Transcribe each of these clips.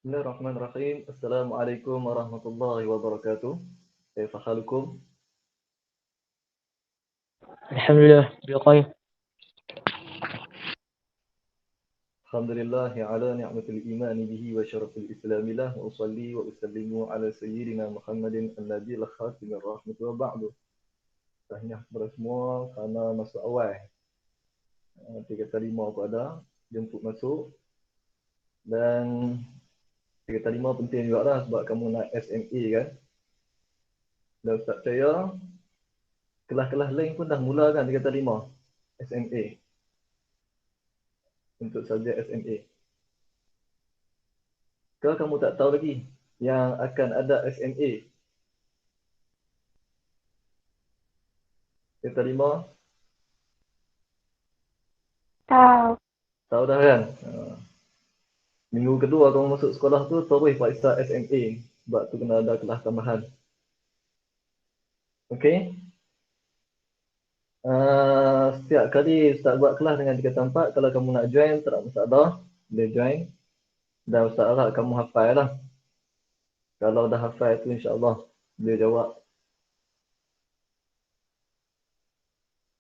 Bismillahirrahmanirrahim. Assalamualaikum warahmatullahi wabarakatuh. Kaifa halukum? الحمد لله بخير. Alhamdulillah ala ni'matil imani bihi wa syarafil islami lah wa usalli wa usallimu ala sayyidina Muhammadin an-nabiyil khatimir rahmati wa ba'du. Tahniah kepada semua kerana masuk awal. 3 kali 5 aku ada jemput masuk dan 3 kali 5 penting juga lah sebab kamu nak SMA kan. Dan Ustaz percaya kelas-kelas lain pun dah mula kan 3 kali 5 SMA. Untuk subjek SMA. Kalau kamu tak tahu lagi yang akan ada SMA? Yang kelima? Tahu dah kan? Minggu kedua kamu masuk sekolah tu terus periksa SMA. Sebab tu kena ada kelas tambahan. Okey? Setiap kali Ustaz buat kelas dengan 3 tempat, kalau kamu nak join, tak ada masalah. Boleh join. Dan Ustaz harap kamu hafal lah. Kalau dah hafal tu insyaAllah boleh jawab.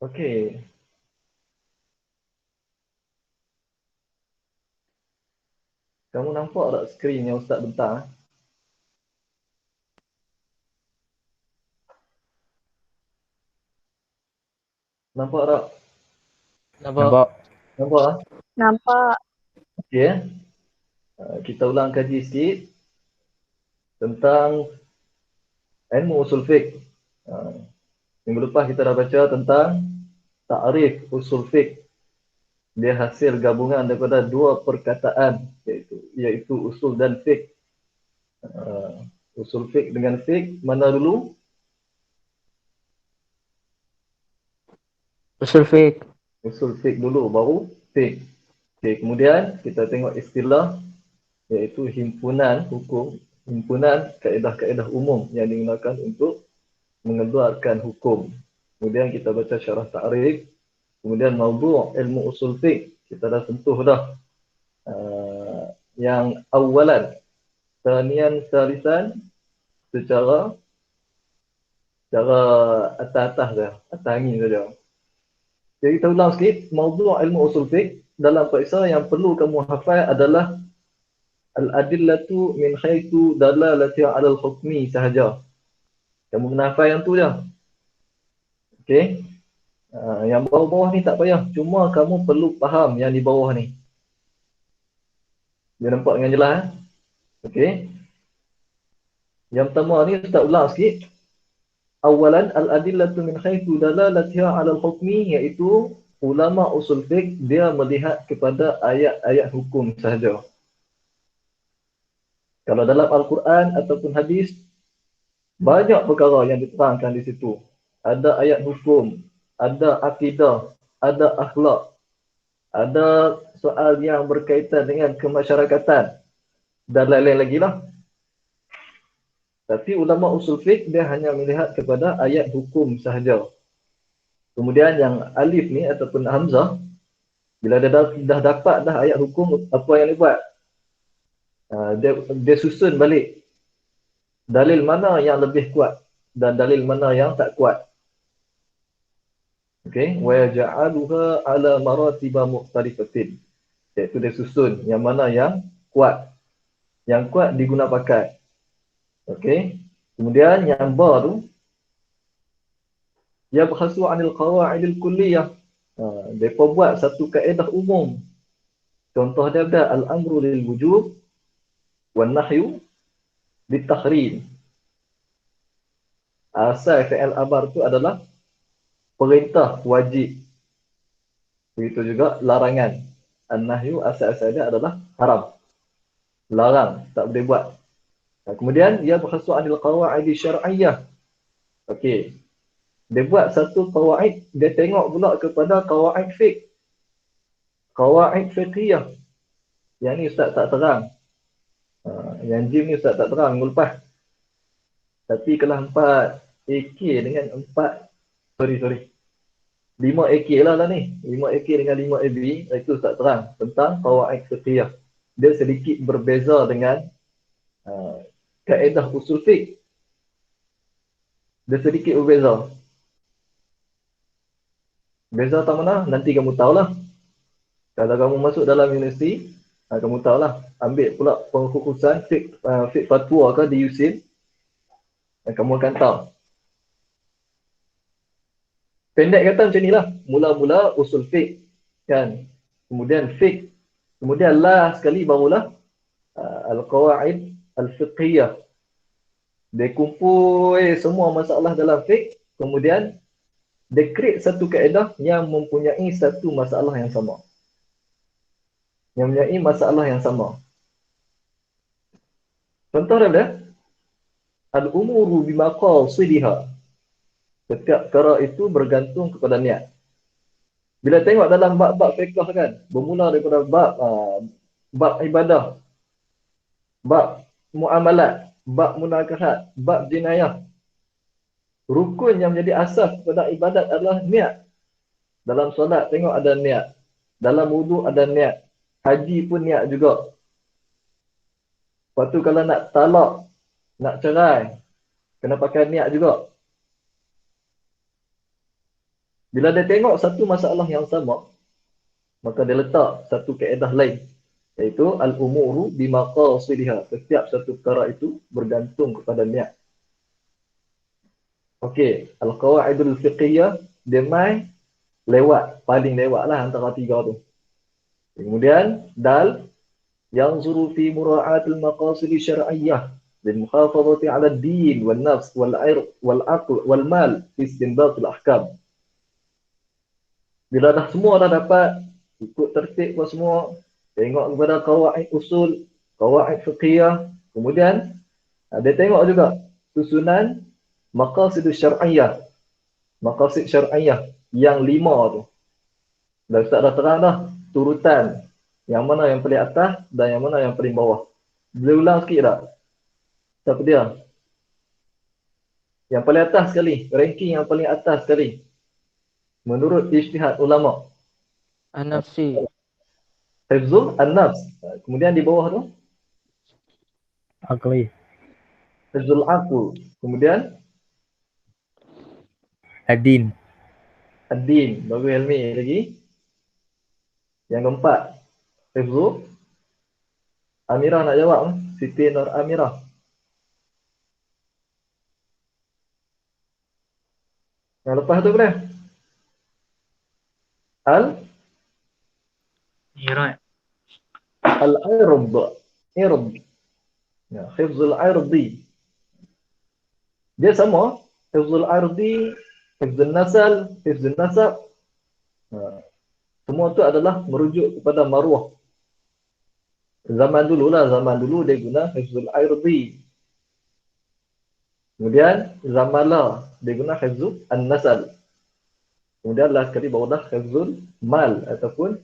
Okey. Kamu nampak tak skrin yang Ustaz bentang? Nampak tak? Nampak. Nampak? Nampak. Okey. Kita ulang kaji sikit tentang ilmu usul fiqh. Minggu lepas kita dah baca tentang ta'rif usul fiqh. Dia hasil gabungan daripada 2 perkataan, iaitu usul dan fiqh. Usul fiqh dengan fiqh mana dulu? Usul fiqh. Usul fiqh dulu, baru fiqh. Okay, kemudian kita tengok istilah, iaitu himpunan hukum, himpunan kaedah-kaedah umum yang digunakan untuk mengeluarkan hukum. Kemudian kita baca syarah ta'rif. Kemudian mawdu' ilmu usul fiqh. Kita dah sentuh dah. Yang awalan, thaniyan, salisan, secara atas-atas dah. Atas angin saja. Jadi kita ulang sikit. Mawdu' ilmu usul fiqh. Dalam periksa yang perlu kamu hafal adalah al-adillatu min khaitu dalalati alal hukmi sahaja. Kamu kena hafal yang tu je. Okey. Yang bawah-bawah ni tak payah. Cuma kamu perlu faham yang di bawah ni. Dia nampak dengan jelas. Okey. Yang pertama ni Ustaz ulang sikit. Awalan al-adillatu min khaitu dalalatiha alal hukmi, iaitu ulama usul fiqh dia melihat kepada ayat-ayat hukum sahaja. Kalau dalam Al-Quran ataupun hadis, banyak perkara yang diterangkan di situ. Ada ayat hukum, ada akidah, ada akhlak, ada soal yang berkaitan dengan kemasyarakatan dan lain-lain lagi lah. Tapi ulama usul fiqh dia hanya melihat kepada ayat hukum sahaja. Kemudian yang alif ni ataupun hamzah, bila dia dah dapat dah ayat hukum, apa yang dia buat? Dia susun balik dalil mana yang lebih kuat dan dalil mana yang tak kuat. Okey, wa yaj'aluha ala maratiba mukhtalifatin. Iaitu dia susun yang mana yang kuat. Yang kuat diguna pakai. Okey. Kemudian yang ba tu yabhasu 'anil qawa'idil kulliyah. Depa buat satu kaedah umum. Contoh dia ada al-amru lil wujub wan nahyu lit tahrim. Asal fi'il amar tu adalah perintah wajib. Begitu juga larangan. An-nahyu asal-asal dia adalah haram. Larang, tak boleh buat. Kemudian dia berkhasu anil qawaid syar'iyyah. Okey. Dia buat satu qawaid, dia tengok pula kepada qawaid fiqh. Qawaid fiqhiyah. Yang ni Ustaz tak terang. Yang jim ni Ustaz tak terang minggu lepas. Tapi kalau 4 AK dengan 5 AK lah ni. 5 AK dengan 5 AB, itu Ustaz terang tentang qawaid fiqhiyah. Dia sedikit berbeza dengan Kaedah usul fiqh dia sedikit berbeza. Beza tak mana? Nanti kamu tahulah. Kalau kamu masuk dalam universiti, kamu tahulah. Ambil pula pengkhususan fiqh fatwa ke di USIN, kamu akan tahu. Pendek kata macam inilah. Mula-mula usul fiqh, kan? Kemudian fiqh. Kemudian last sekali barulah al-qawaid al-fiqhiyah. Dia kumpul semua masalah dalam fiqh. Kemudian dia create satu kaedah yang mempunyai satu masalah yang sama. Yang mempunyai masalah yang sama. Contoh dia, al-umuru bimaqasidiha. Setiap perkara itu bergantung kepada niat. Bila tengok dalam bab-bab fiqh kan, bermula daripada bab ibadah, bab muamalat, bab munakahat, bab jinayah. Rukun yang menjadi asas kepada ibadat adalah niat. Dalam solat tengok ada niat. Dalam wudu ada niat. Haji pun niat juga. Lepas tu kalau nak talak, nak cerai, kena pakai niat juga. Bila dia tengok satu masalah yang sama, maka dia letak satu kaedah lain, iaitu al-umuru bimaqasidiha. Setiap satu perkara itu bergantung kepada niat. Okey, al-qawaidul fiqhiyah dia main lewat, paling lewat lah antara tiga tu. Kemudian dal yanzuru fi mura'atil maqasid syar'iyyah lil muhafazati 'ala ad-din wan nafs wal 'ird wal 'aql wal mal fi istinbat al-ahkam. Bila dah semua dah dapat, ikut tertib apa semua, tengok kepada qawaid usul, qawaid fiqhiyah, kemudian dia tengok juga susunan maqasid syar'iyyah. Maqasid syar'iyyah yang 5 tu. Dah Ustaz dah terang dah turutan yang mana yang paling atas dan yang mana yang paling bawah. Boleh ulang sikit tak? Siapa dia? Yang paling atas sekali, ranking yang paling atas sekali. Menurut ijtihad ulama. An-nafsi. Hifzul an-nafs. Kemudian di bawah tu Akli. hifzul aql. Kemudian Ad-din. ad-din. Baru ilmi lagi. Yang keempat, hifzul Amirah nak jawab. Siti Nur Amirah. Yang lepas tu boleh? Al-ird. Ird. Ya, hifzul irdi. Dia sama. Hifzul irdi, hifzul nasal, hifzul nasab. Semua tu adalah merujuk kepada maruah. Zaman dulu dia guna hifzul irdi. Kemudian zaman lah dia guna hifzul an-nasal. Kemudian last kali barulah hifzul mal ataupun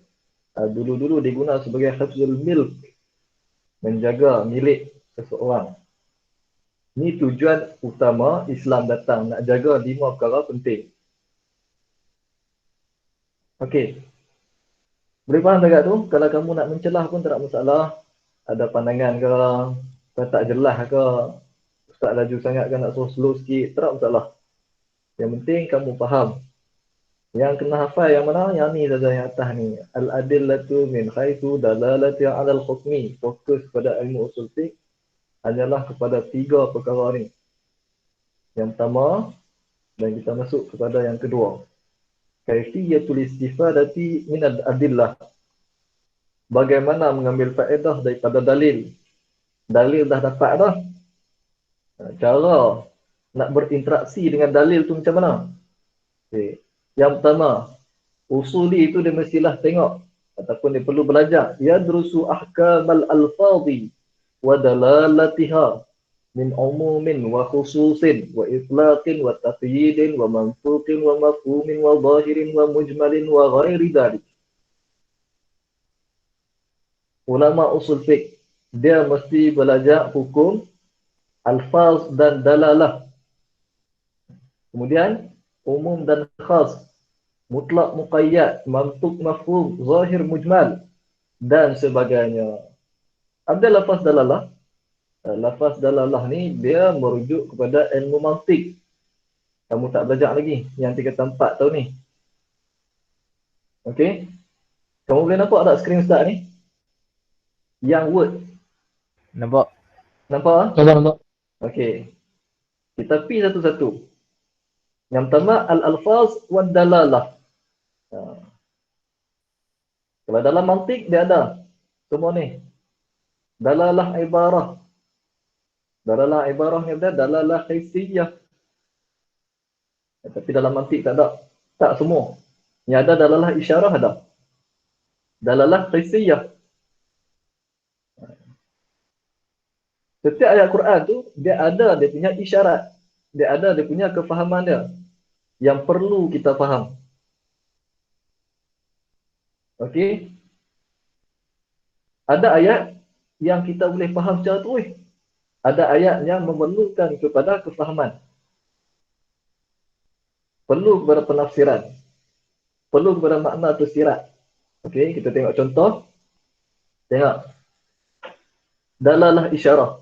dulu-dulu diguna sebagai hifzul milk, menjaga milik seseorang. Ini tujuan utama Islam datang, nak jaga 5 perkara penting. Okey. Boleh faham tak tu? Kalau kamu nak mencelah pun tak ada masalah. Ada pandangan ke, tak jelas ke, Ustaz laju sangat ke nak suruh slow sikit, tak ada masalah. Yang penting kamu faham. Yang kena hafal yang mana? Yang ni saja yang atas ni. Al-adillatu min haitsu dalalati 'ala al-hukmi. Fokus pada ilmu usul fiqh hanyalah kepada 3 perkara ni. Yang pertama, dan kita masuk kepada yang kedua. Kaifiyatul istifadati min al-adillah. Bagaimana mengambil faedah daripada dalil. Dalil dah dapat dah. Cara nak berinteraksi dengan dalil tu macam mana? Okay. Yang pertama, usuli itu dia mestilah tengok ataupun dia perlu belajar. Yadrusu ahkamal alfadhi wa dalalatiha min umumin wa khususin wa itlaqin wa taqyidin wa mantuqin wa mafhumin wa zahirin wa mujmalin wa ghairi dhalik. Ulama usul fiqh dia mesti belajar hukum alfaz dan dalalah. Kemudian umum dan khas, mutlak muqayyad, mantuq mafhum, zahir mujmal dan sebagainya. Ada lafaz dalalah, Lafaz dalalah ni dia merujuk kepada ilmu mantik. Kamu tak belajar lagi yang 3 tempat tau ni. Okey. Kamu boleh nampak tak skrin start ni? Yang word. Nampak? Nampak? Nampak. Okey. Kita pi satu-satu. Yang pertama al-alfaz wad dalalah. Kalau dalam mantik dia ada semua ni. Dalalah ibarah. Dalalah ibarah ni ada dalalah haysiyah. Tapi dalam mantik tak ada. Tak semua. Yang ada dalalah isyarah ada. Dalalah haysiyah. Setiap ayat Quran tu dia ada dia punya isyarat. Dia ada dia punya kefahaman dia yang perlu kita faham. Okey. Ada ayat yang kita boleh faham secara terus. Ada ayat yang memerlukan kepada kefahaman. Perlu kepada penafsiran. Perlu kepada makna tersirat. Okey, kita tengok contoh. Tengok. Dalalah isyarah.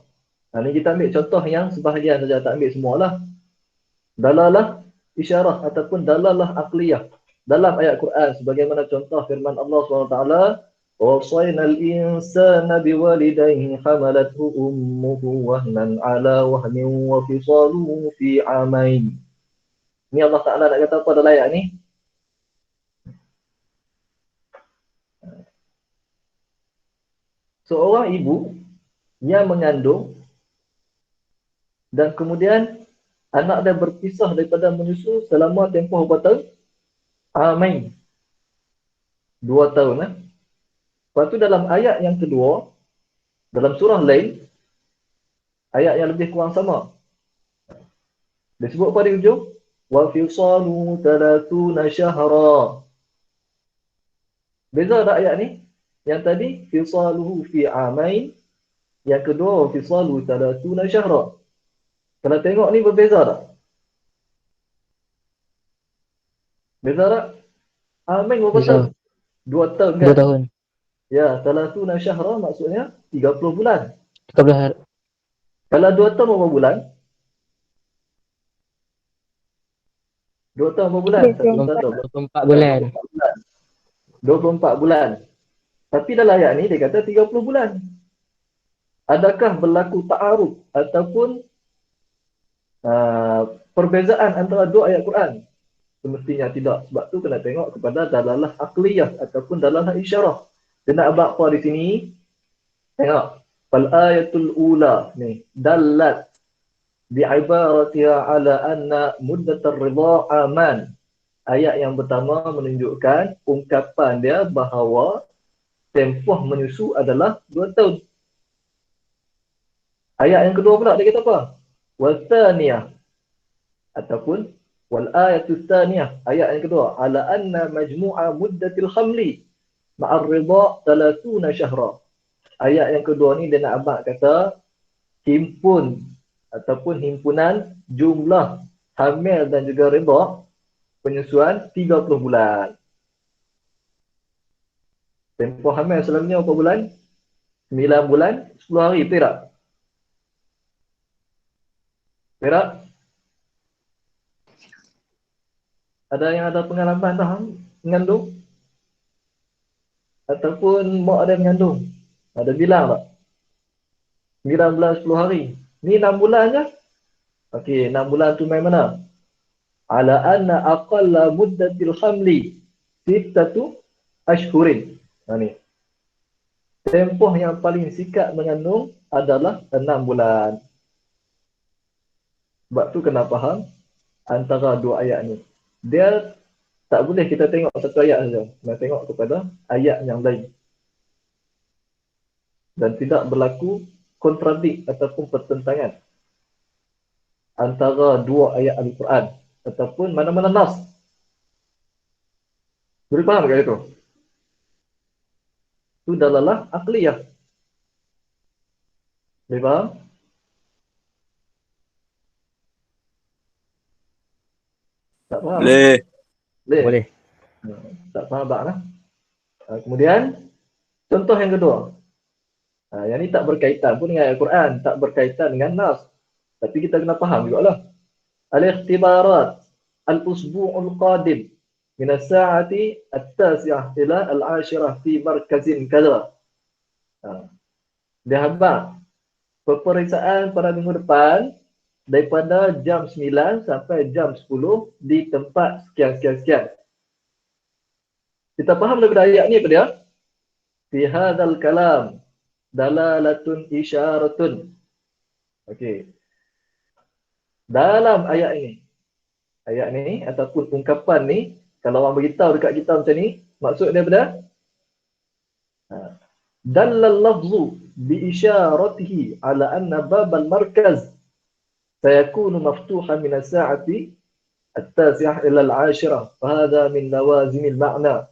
Ini kita ambil contoh yang sebahagian saja, tak ambil semualah. Dalalah isyarah ataupun dalalah aqliyah. Dalam ayat Quran sebagaimana contoh firman Allah SWT, وَوَصَّيْنَا الْإِنسَانَ بِوَالِدَيْهِ حَمَلَتْهُ أُمُّهُ وَهْنًا عَلَى وَهْنٍ وَفِصَالُهُ فِي عَامَيْنِ. Ini Allah Ta'ala nak kata apa dalam ayat ni? Seorang ibu yang mengandung dan kemudian anak dia berpisah daripada menyusu selama tempoh berapa tahun? Amain. 2 tahun. Lepas tu dalam ayat yang kedua, dalam surah lain, ayat yang lebih kurang sama. Disebut pada hujung, وَفِصَالُ 30 شَهْرًا. Beza tak ayat ni? Yang tadi, فِصَالُهُ فِي عَامَيْنِ. Yang kedua, وَفِصَالُ 30 شَهْرًا. Kalau tengok ni berbeza tak? Beza tak? Amain berapa Beza. tahun? 2 tahun 2 kan? tahun. Ya, 30 syahra maksudnya 30 bulan. 13 hari. Kalau 2 tahun berapa bulan? 2 tahun berapa bulan? 24 bulan. 24 bulan. Tapi dalam ayat ni dia kata 30 bulan. Adakah berlaku ta'aruf ataupun perbezaan antara dua ayat Quran? Semestinya tidak. Sebab tu kena tengok kepada dalalah aqliyah ataupun dalalah isyarah. Dia nak abang apa di sini? Tengok. Fal ayatul ula ni dallat bi'ibaratiha ala anna muddatar ridha aman. Ayat yang pertama menunjukkan ungkapan dia bahawa tempoh menyusu adalah 2 tahun. Ayat yang kedua pula dia kata apa? Wal thaniyah ataupun wal ayatul thaniyah, ayat yang kedua, ala anna majmu'a muddatil khamli ma'ar ridha 30 syahra. Ayat yang kedua ni dia nak abang kata himpun ataupun himpunan jumlah hamil dan juga ridha penyusuan 30 bulan. Tempoh hamil selalunya berapa bulan? 9 bulan, 10 hari, betul tak? Betul tak? Ada yang ada pengalaman dah mengandung? Ataupun mak ada mengandung? Ada bilang tak? 9 bulan, 10 hari. Ni 6 bulan je. Okey, 6 bulan tu main mana? Ala anna aqalla muddatil hamli sittatu ashhurin. Ni. Tempoh yang paling sikat mengandung adalah 6 bulan. Sebab tu kena faham antara dua ayat ni. Dia tak boleh kita tengok satu ayat saja. Kena tengok kepada ayat yang lain. Dan tidak berlaku kontradik ataupun pertentangan antara dua ayat Al-Quran ataupun mana-mana nas. Boleh faham ke itu? Itu dalalah aqliyah. Boleh faham? Tak faham? Boleh. Boleh. Tak faham tak lah. Kemudian contoh yang kedua. Yang ni tak berkaitan pun dengan Al-Quran, tak berkaitan dengan nas. Tapi kita kena faham jugalah. Al-ikhtibarat al-usbu'ul qadim min as-sa'ati at-tasi'ah ila al-ashirah fi markazin kadha. Dia habaq peperiksaan pada minggu depan daripada jam 9 sampai jam 10 di tempat sekian-sekian-sekian. Kita faham daripada ayat ni apa dia? Fi hadzal kalam dalalatun isyaratun. Okey. Dalam ayat ni ataupun ungkapan ni, kalau orang beritahu dekat kita macam ni, maksud dia apa? Dallal lafzu bi isyaratihi ala anna babal markaz sayakunu maftuhan min as-sa'ati at-tasi'ah ila al-'ashirah. Fa hadha min lawazim al-ma'na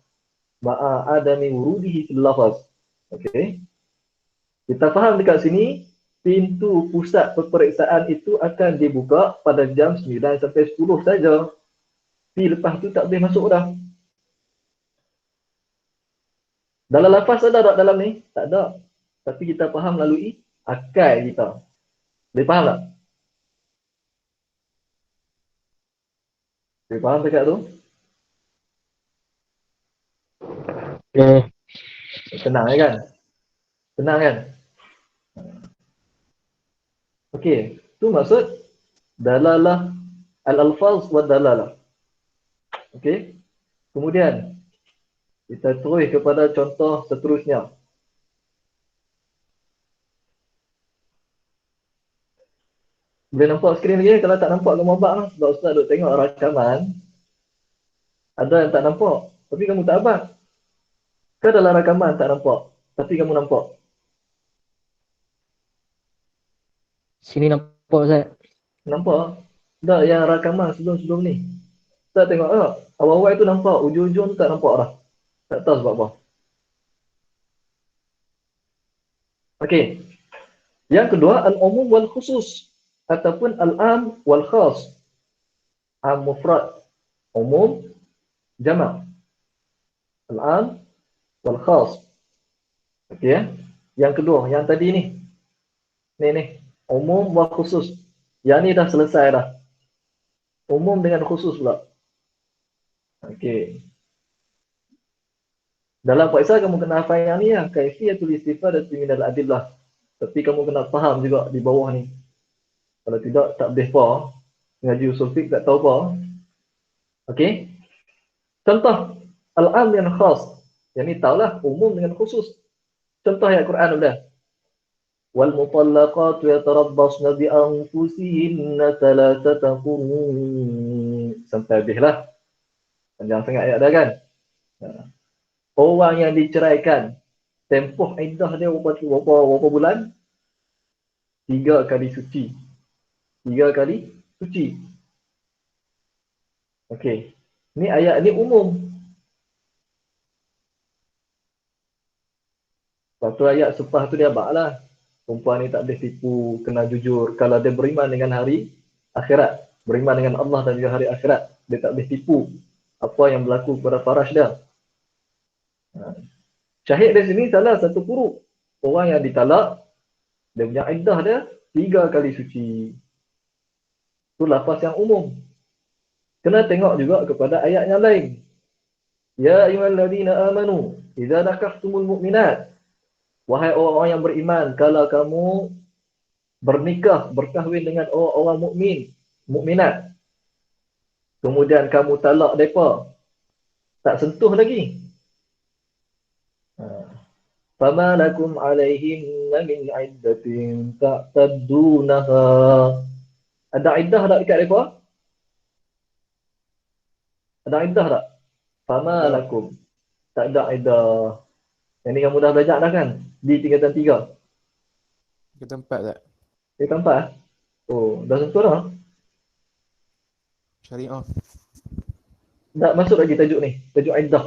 ma'a adami wurudihi fil lafaz. Okey. Kita faham dekat sini, pintu pusat peperiksaan itu akan dibuka pada jam 9 sampai 10 saja. Lepas tu tak boleh masuk dah. Dalam lafaz ada tak dalam ni? Tak ada. Tapi kita faham melalui akal kita. Boleh faham tak? Boleh faham dekat tu? Tenang kan? Tenang kan? Okey, tu maksud dalalah al-alfaz wa dalalah. Okey. Kemudian kita terus kepada contoh seterusnya. Boleh nampak skrin lagi? Kalau tak nampak gambar abang lah. Sebab Ustaz duk tengok rakaman. Ada yang tak nampak. Tapi kamu tak abang. Ke dalam rakaman tak nampak? Tapi kamu nampak. Sini nampak Ustaz. Nampak? Tak, yang rakaman sebelum-sebelum ni. Ustaz tengok tak? Awal-awal itu nampak. Ujung-ujung tak nampak dah. Tak tahu sebab apa. Okey. Yang kedua, al-umum wal khusus. Ataupun al-am wal khas. Am mufrad. Umum. Jama'. Al-am wal khas. Okey ya. Yang kedua, yang tadi ni. Ni. Umum wal khusus. Yang ni dah selesai dah. Umum dengan khusus pula. Okey. Dalam periksa kamu kena hafal yang ni lah. Kaifiyatul istifadati minal adillah. Tapi kamu kena faham juga di bawah ni. Kalau tidak, tak boleh apa. Ngaji usul fiqh tak tahu apa. Okey. Contoh. Al-am yang khas. Yang ni tahulah. Umum dengan khusus. Contoh ayat Quran sudah. Wal mutallaqatu yatarabbasna bi anfusihinna thalathata qurun. Sampai habislah. Panjang sangat ayat dah kan? Orang yang diceraikan, tempoh iddah dia berapa bulan? 3 kali suci. 3 kali suci. Okey. Ni ayat ni umum. Lepas tu ayat sepah tu dia baklah. Perempuan ni tak boleh tipu, kena jujur. Kalau dia beriman dengan hari akhirat, beriman dengan Allah dan juga hari akhirat, dia tak boleh tipu apa yang berlaku kepada farash dia. Syahid di sini salah satu huruf. Orang yang ditalak, dia punya iddah dia 3 kali suci. Itu lafaz yang umum. Kena tengok juga kepada ayat yang lain. Ya ayyuhallazina amanu, idza nakahtumul mu'minat. Wahai orang-orang yang beriman, kalau kamu bernikah, berkahwin dengan orang-orang mukmin, mukminat. Kemudian kamu talak mereka. Tak sentuh lagi. Fama lakum alaihinna min iddatin ta'taddunaha. Ada iddah tak dekat mereka? Ada iddah tak? Fama lakum. Tak ada iddah. Yang ni kamu dah belajar dah kan? Di tingkatan 3. Tingkatan 4 tak? Tingkatan 4? Oh, dah sentuh dah? Syariah. Tak masuk lagi tajuk ni. Tajuk iddah.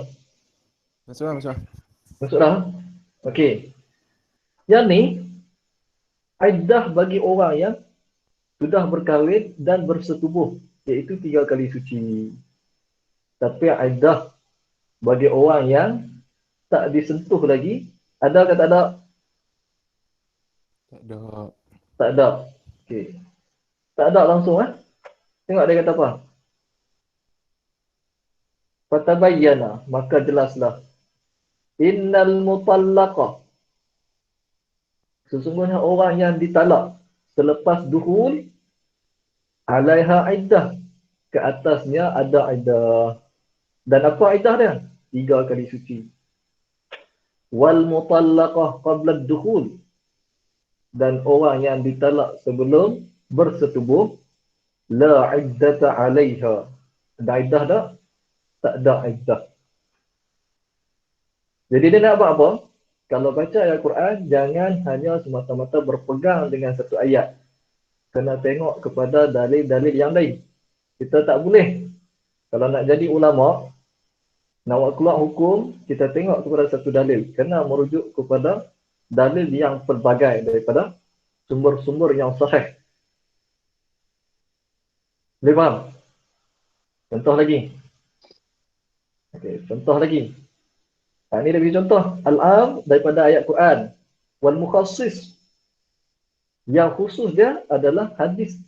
Masuk lah, masuk lah. Masuk dah? Okey. Yang ni, iddah bagi orang yang sudah berkahwin dan bersetubuh. Iaitu 3 kali suci. Tapi iddah bagi orang yang tak disentuh lagi, ada ke tak ada? Tak ada. Tak ada. Okey. Tak ada langsung Tengok dia kata apa? Fatabayyana, maka jelaslah. Innal mutallaqa, sesungguhnya orang yang ditalak selepas dukhul, alaiha iddah, ke atasnya ada iddah. Dan apa iddah dia? 3 kali suci. Wal mutallaqah qabla dukhul, dan orang yang ditalak sebelum bersetubuh, la iddata alaiha. Ada iddah tak? Tak ada iddah. Jadi dia nak buat apa? Kalau baca ayat Quran, jangan hanya semata-mata berpegang dengan satu ayat. Kena tengok kepada dalil-dalil yang lain. Kita tak boleh. Kalau nak jadi ulama, nak buat keluar hukum, kita tengok kepada satu dalil. Kena merujuk kepada dalil yang pelbagai daripada sumber-sumber yang sahih. Boleh faham? Contoh lagi. Okey, contoh lagi. Ini dia bagi contoh. Al-am daripada ayat Quran. Wal mukhassis, yang khusus dia adalah hadis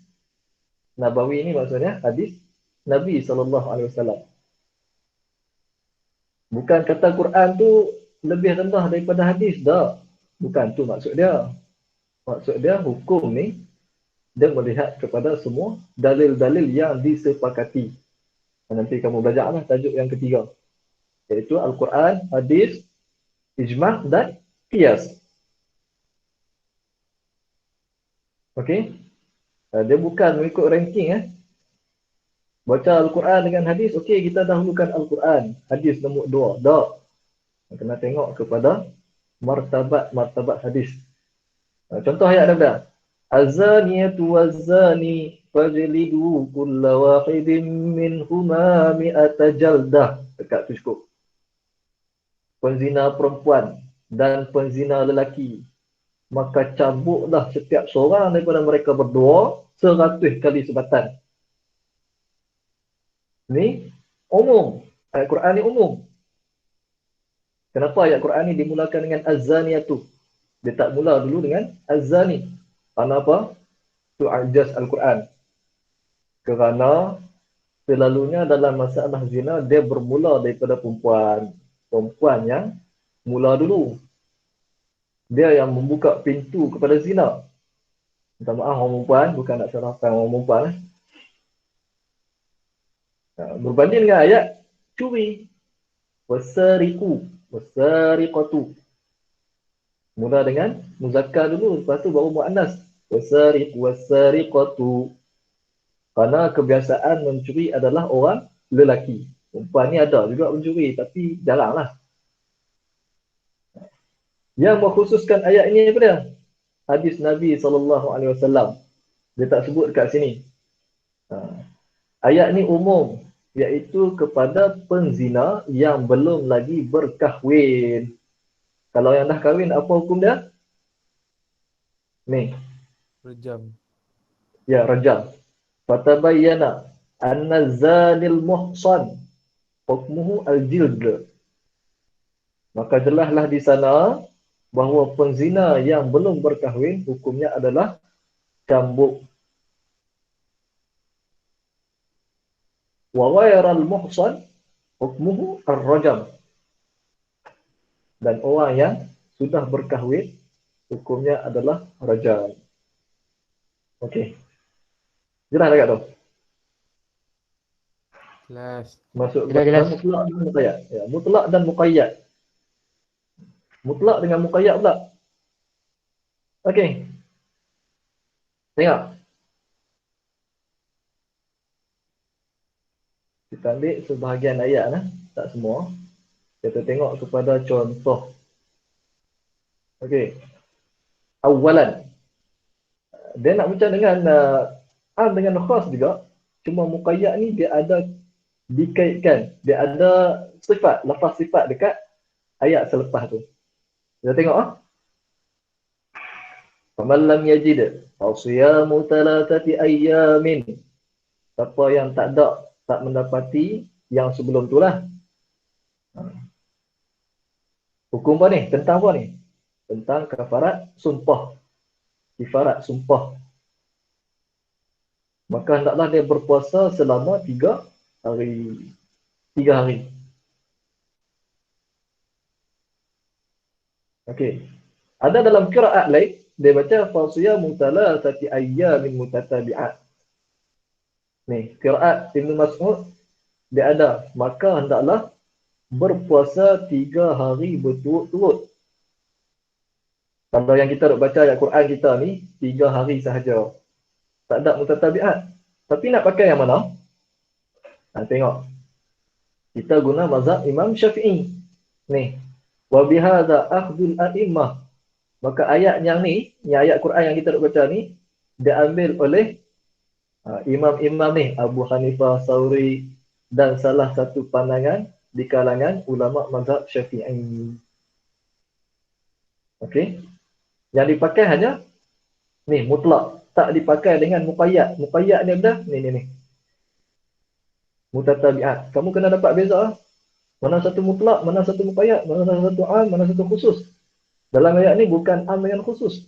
Nabawi. Ini maksudnya hadis Nabi SAW. Bukan kata Quran tu lebih rendah daripada hadis. Tak. Bukan tu maksud dia. Maksud dia hukum ni, dia melihat kepada semua dalil-dalil yang disepakati. Nanti kamu belajarlah tajuk yang ketiga. Iaitu Al-Quran, hadis, ijma' dan qiyas. Okey? Dia bukan mengikut ranking. Baca Al-Quran dengan hadis, okey, kita dahulukan Al-Quran. Hadis nombor 2. Tak. Kena tengok kepada martabat-martabat hadis. Contoh ayat ada. Az-zaniyatu waz-zani fajlidu kulla wahidin minhuma mi'ata jaldah. Dekat tu cukup. Penzina perempuan dan penzina lelaki, maka cabuklah setiap seorang daripada mereka berdua 100 kali sebatan. Ni umum. Ayat Quran ni umum. Kenapa ayat Quran ni dimulakan dengan az-zaniyatu? Dia tak mula dulu dengan az-zani. Kerana apa? Itu ajaz Al-Quran. Kerana selalunya dalam masalah zina, dia bermula daripada perempuan. Perempuan yang mula dulu. Dia yang membuka pintu kepada zina. Minta maaf orang perempuan, bukan nak salahkan orang perempuan. Berbanding dengan ayat curi. Wasariqu, wasariqatu. Mula dengan muzakkar dulu, lepas tu baru muannas. Wasariqu, wasariqatu. Kerana kebiasaan mencuri adalah orang lelaki. Perempuan ni ada juga mencuri, tapi jaranglah. Yang mengkhususkan ayat ini apa dia? Hadis Nabi SAW. Dia tak sebut kat sini. Ayat ni umum, iaitu kepada penzina yang belum lagi berkahwin. Kalau yang dah kahwin, apa hukum dia? Ni. Rejam. Ya, rajam. Fatabayyana anna zanil muhsan hukmuhu al-jild. Maka jelaslah di sana bahawa penzina yang belum berkahwin hukumnya adalah cambuk. Wa ghairal muhsan hukmuhu ar-rajam. Dan orang yang sudah berkahwin hukumnya adalah rajam. Okey. Jelas dekat tu? Jelas. Masuk Jelas. mutlak dan muqayyad. Ya, mutlak dan muqayyad. Mutlak dengan muqayyad pula. Okey. Tengok. Kita ambil sebahagian ayat tak semua. Kita tengok kepada contoh. Okey. Awalan. Dia nak macam dengan am dengan khas juga. Cuma muqayyad ni dia ada dikaitkan. Dia ada sifat, lafaz sifat dekat ayat selepas tu. Kita tengok Faman lam yajid fasiyamu thalathati ayyamin. Siapa yang tak mendapati yang sebelum tu lah. Hukum apa ni? Tentang apa ni? Tentang kafarat sumpah. kifarat, sumpah. Maka hendaklah dia berpuasa selama 3 hari. 3 hari. Okey. Ada dalam qiraat lain, dia baca fasiyamu thalathati ayyamin mutatabi'at. Ni, qiraat Ibn Mas'ud, dia ada. Maka hendaklah berpuasa 3 hari berturut-turut. Kalau yang kita nak baca ayat Quran kita ni, 3 hari sahaja. Tak ada mutatabi'at. Tapi nak pakai yang mana? Tengok. Kita guna mazhab Imam Syafi'i. Ni. Wa bihadza akhdul a'immah. Maka ayat yang ni, yang ayat Quran yang kita nak baca ni, diambil oleh imam-imam ni, Abu Hanifah, Sauri, dan salah satu pandangan di kalangan ulama mazhab Syafi'i. Okey. Yang dipakai hanya ni, mutlak. Tak dipakai dengan muqayyad. Muqayyad ni benda, ni. Mutatabi'at. Kamu kena dapat beza. Mana satu mutlak, mana satu muqayyad, mana satu am, mana satu khusus. Dalam ayat ni bukan am dengan khusus.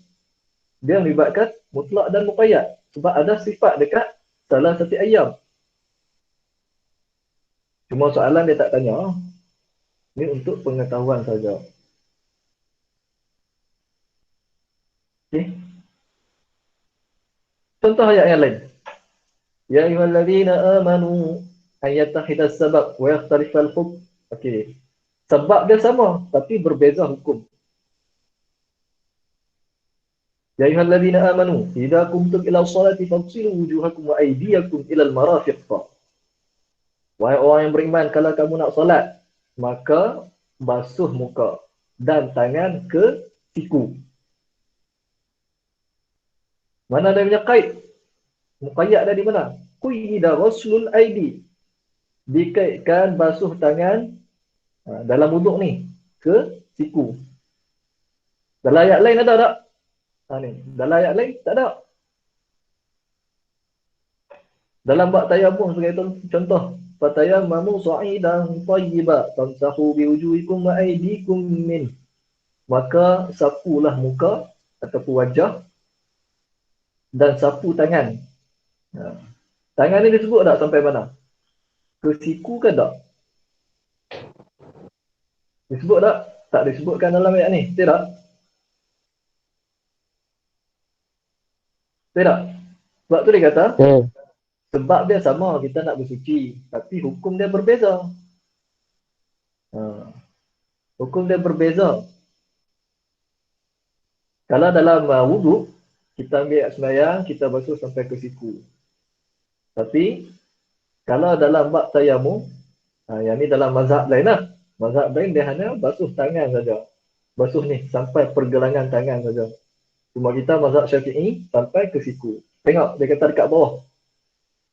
Dia melibatkan mutlak dan muqayyad. Sebab ada sifat dekat salah satu ayam. Cuma soalan dia tak tanya. Ni untuk pengetahuan saja. Okey. Contoh ayat yang lain. Ya ayyuhallazina amanu ayyattakhidas sabab wa yakhtalifal hukm. Okey. Sebab dia sama tapi berbeza hukum. Ya ayyuhallazina amanu idza qumtum ila sholati faghsilu wujuhakum wa aydiyakum ila al-marafiq. Wahai orang yang beriman, kalau kamu nak solat, maka basuh muka dan tangan ke siku. Mana ada punya qaid? Muqayyad ada di mana? Quyida ghuslul aidi. Dikaitkan basuh tangan dalam wuduk ni ke siku. Dalam ayat lain ada tak? Ni. Dalam ayat lain tak ada. Dalam bab tayammum sebagai contoh, fatayammamu sa'idan thayyiba famsahu biwujuhikum wa aydikum min. Maka sapulah muka ataupun wajah dan sapu tangan. Tangan ni disebut tak sampai mana? Ke siku ke tak? Disebut tak? Tak disebutkan dalam ayat ni. Tidak? Tidak? Sebab tu dia kata, sebab dia sama, kita nak bersuci. Tapi hukum dia berbeza. Hukum dia berbeza. Kalau dalam wuduk, kita ambil sembahyang, kita basuh sampai ke siku. Tapi, kalau dalam bab tayammum, yang ni dalam mazhab lain lah. Mazhab lain dia hanya basuh tangan saja. Basuh ni, sampai pergelangan tangan saja. Cuma kita mazhab Syafi'i, sampai ke siku. Tengok, dia kata dekat bawah.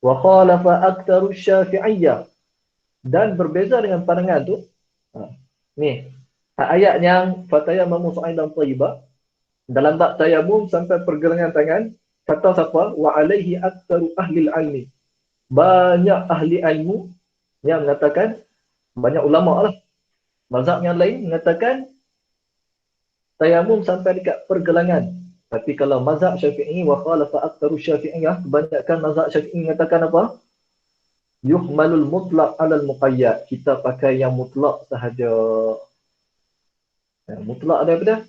Wa khalafa aktsaru syafi'iyyah. Dan berbeza dengan pandangan tu. Ni, ayat yang fatayammamu sa'idan thayyiba. Dalam bab tayammum sampai pergelangan tangan, kata siapa? Wa alaihi aktsaru ahli ilmi. Banyak ahli ilmu yang mengatakan, banyak ulama lah. Mazhab yang lain mengatakan tayamum sampai dekat pergelangan. Tapi kalau mazhab Syafi'i wa khalafa aktsaru syafi'iyyah, kebanyakan mazhab Syafi'i mengatakan apa? Yuhmalul mutlaq 'alal muqayyad. Kita pakai yang mutlak sahaja. Mutlak ada apa dah?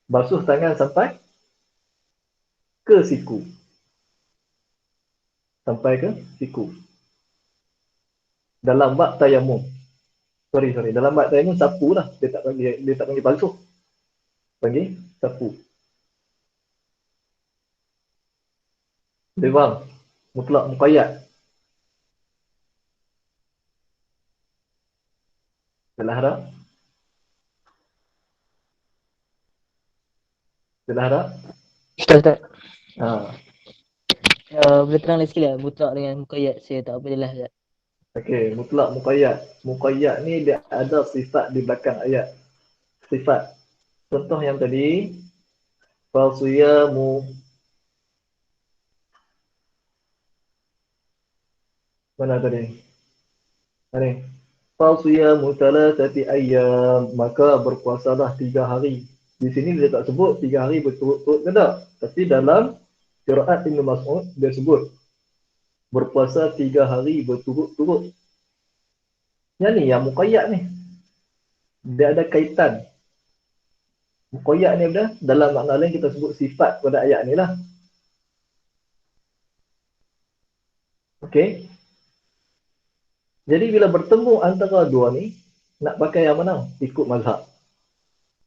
Basuh tangan sampai ke siku. Sampai ke siku. Dalam bab tayammum. Sorry. Dalam bab tayammum sapu lah. Dia tak panggil basuh. Panggil sapu. Dia faham? Mutlak muqayyad. Jelas tak? Jelas tak? Ustaz. Ha. Boleh terang lagi sikit tak? Mutlak dengan muqayyad. Saya tak apa jelas tak? Okey, mutlak muqayyad. Muqayyad ni dia ada sifat di belakang ayat. Sifat. Contoh yang tadi, fasiyamu. Mana tadi? Ni. Fasiyamu thalathati ayyam, maka berpuasalah 3 hari. Di sini dia tak sebut 3 hari berturut-turut ke tak, tapi dalam qiraat Ibn Mas'ud dia sebut berpuasa 3 hari berturut-turut. Yang ni yang muqayyad ni, dia ada kaitan. Muqayyad ni benda dalam makna lain kita sebut sifat pada ayat ni lah. Okey. Jadi bila bertemu antara dua ni, nak pakai yang mana? Ikut mazhab.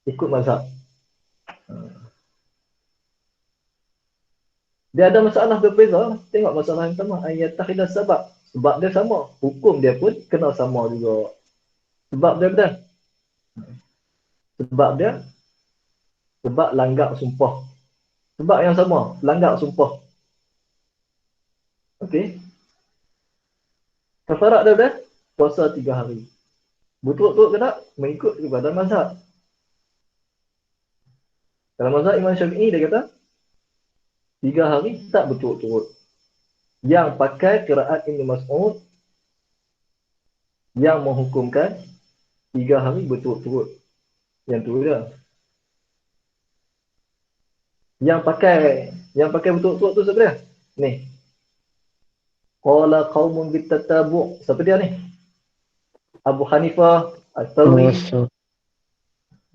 Ikut mazhab. Dia ada masalah berbeza. Tengok masalah yang sama. Ayat takhidah sebab. Sebab dia sama. Hukum dia pun kena sama juga. Sebab dia benar. Sebab dia, sebab langgar sumpah. Sebab yang sama. Langgar sumpah. Okey. Kafarat dia benar. Puasa 3 hari. Betul-betul ke tak? Mengikut kepada mazhab. Dalam mazhab Imam Syafi'i dia kata 3 hari tak betul-betul. Yang pakai qiraat Ibn Mas'ud yang menghukumkan 3 hari betul-betul. Yang tu dia. Yang pakai betul-betul tu siapa dia? Ni. Qala qaumun bitatabu'. Siapa dia ni? Abu Hanifah Al-Thawri.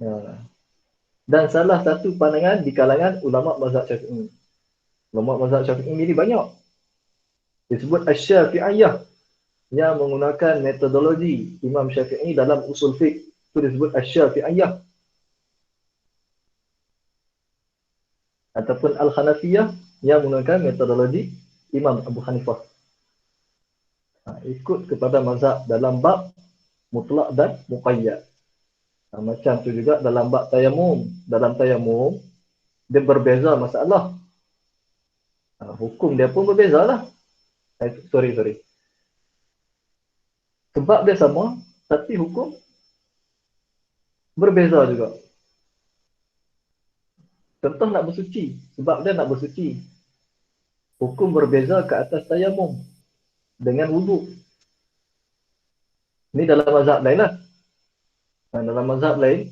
Ya. Dan salah satu pandangan di kalangan ulama mazhab Syafi'i. Ulama mazhab Syafi'i ni banyak. Disebut Asy-Syafi'iyah yang menggunakan metodologi Imam Syafi'i dalam usul fiqh. Itu disebut Asy-Syafi'iyah. Ataupun Al-Hanafiyah yang menggunakan metodologi Imam Abu Hanifah. Ikut kepada mazhab dalam bab mutlak dan muqayyad. Macam tu juga dalam bab tayamum. Dalam tayamum, dia berbeza masalah. Hukum dia pun berbeza lah. Sorry. Sebab dia sama, tapi hukum berbeza juga. Contoh nak bersuci. Sebab dia nak bersuci. Hukum berbeza ke atas tayamum dengan wuduk. Ini dalam mazhab lain lah. Dalam mazhab lain,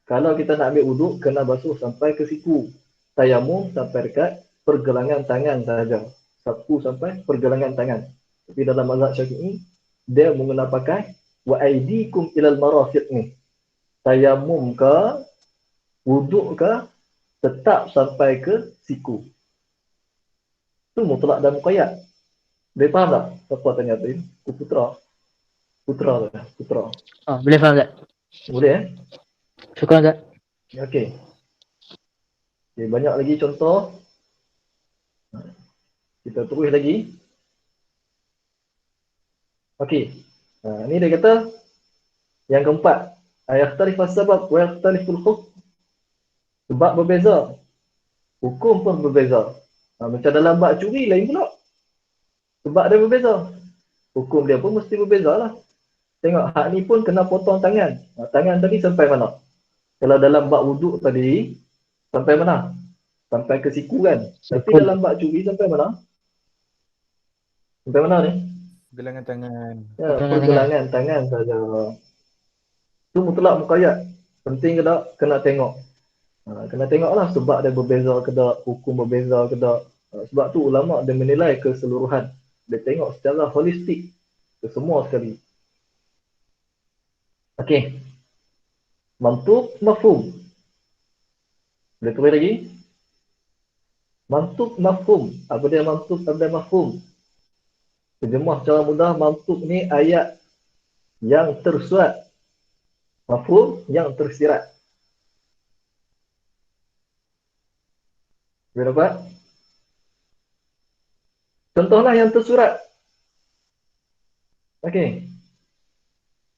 kalau kita nak ambil wuduk, kena basuh sampai ke siku. Tayamum sampai dekat pergelangan tangan sahaja. Sapu sampai pergelangan tangan. Tapi dalam mazhab Syafi'i, dia mengenal pakai wa aidikum ilal marafiq ni. Tayamum ke, wuduk ke, tetap sampai ke siku. Itu mutlak dan muqayyad. Dia faham tak? Siapa tanya tu? Putra. Boleh faham tak? Boleh Syukur tak? Okey. Okay, banyak lagi contoh. Kita terus lagi. Okey. Ni dia kata yang keempat, ayakhtalifas sabab wa yakhtaliful hukm. Sebab berbeza. Hukum pun berbeza. Macam dalam bab curi lain pula. Sebab dia berbeza. Hukum dia pun mesti berbeza lah. Tengok, hak ni pun kena potong tangan. Tangan tadi sampai mana? Kalau dalam bab wuduk tadi, sampai mana? Sampai ke siku kan? Tapi dalam bab curi sampai mana? Sampai mana ni? Gelangan tangan. Ya, pergelangan tangan saja. Itu mutlak muqayyad. Penting ke tak? Kena tengok. Kena tengok lah sebab dia berbeza ke tak, hukum berbeza ke tak. Sebab tu ulama' dia menilai keseluruhan. Dia tengok secara holistik. Ke semua sekali. Okey. Mantuk mafhum. Boleh tulis lagi? Mantuk mafhum. Apa dia mantuk, apa dia mafhum? Terjemah secara mudah, mantuk ni ayat yang tersuat. Mafhum yang tersirat. Boleh dapat? Contohlah yang tersurat. Okey.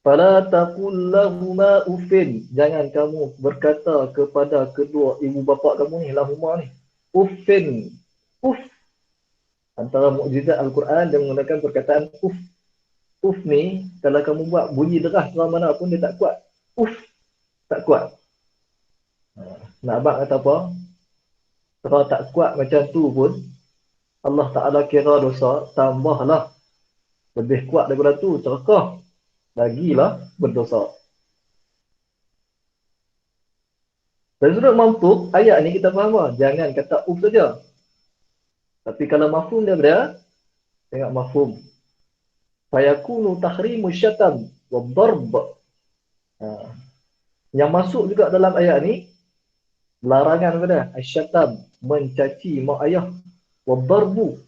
Fala taqul lahuma uffin. Jangan kamu berkata kepada kedua ibu bapa kamu ni, lahuma ni. Uffin. Uff. Antara mukjizat Al-Quran dia menggunakan perkataan uff. Uff ni, kalau kamu buat bunyi deras dalam mana pun dia tak kuat. Uff. Tak kuat. Nak abang kata apa? Kalau tak kuat macam tu pun, Allah Ta'ala kira dosa, tambahlah. Lebih kuat daripada tu, celaka. lagilah berdosa. Dari sudut mantuk, ayat ni kita faham lah. Jangan kata uf saja. Tapi kalau mafhum dia berada, tengok mafhum. Fayakunu tahrimu syatam wa darb. Yang masuk juga dalam ayat ni, larangan kepada asyatam, mencaci mak ayah, wa darbu,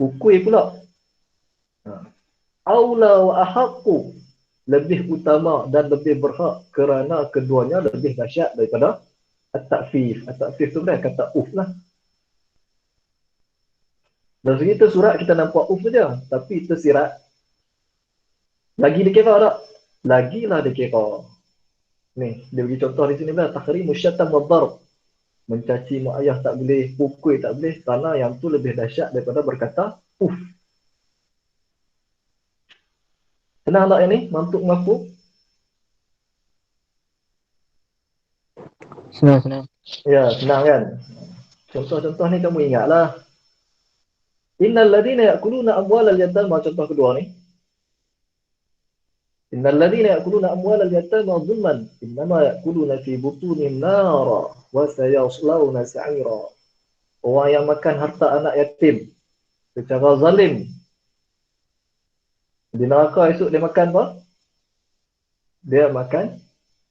pukul pula. Aula wa ahaqqu, lebih utama dan lebih berhak kerana keduanya lebih dahsyat daripada at-ta'fif. At-ta'fif tu kan kata uf lah. Dan segi tersurat kita nampak uf saja, tapi tersirat lagi dikira tak? Lagilah dikira. Ni, dia bagi contoh di sini lah, tahrimu syatam wa darb. Mencaci mak ayah tak boleh, pukul tak boleh, kerana yang tu lebih dahsyat daripada berkata uf. Senang tak yang ni? Mantuk mafhum? Senang. Ya, senang kan? Contoh-contoh ni kamu ingatlah. Innal ladina ya'kuluna amwalal yatama, contoh kedua ni. Innal ladina ya'kuluna amwalal yatama zulman, innama ya'kuluna fi butunihim nara wa sayaslawna sa'ira. Orang yang makan harta anak yatim secara zalim, di neraka esok dia makan apa? Dia makan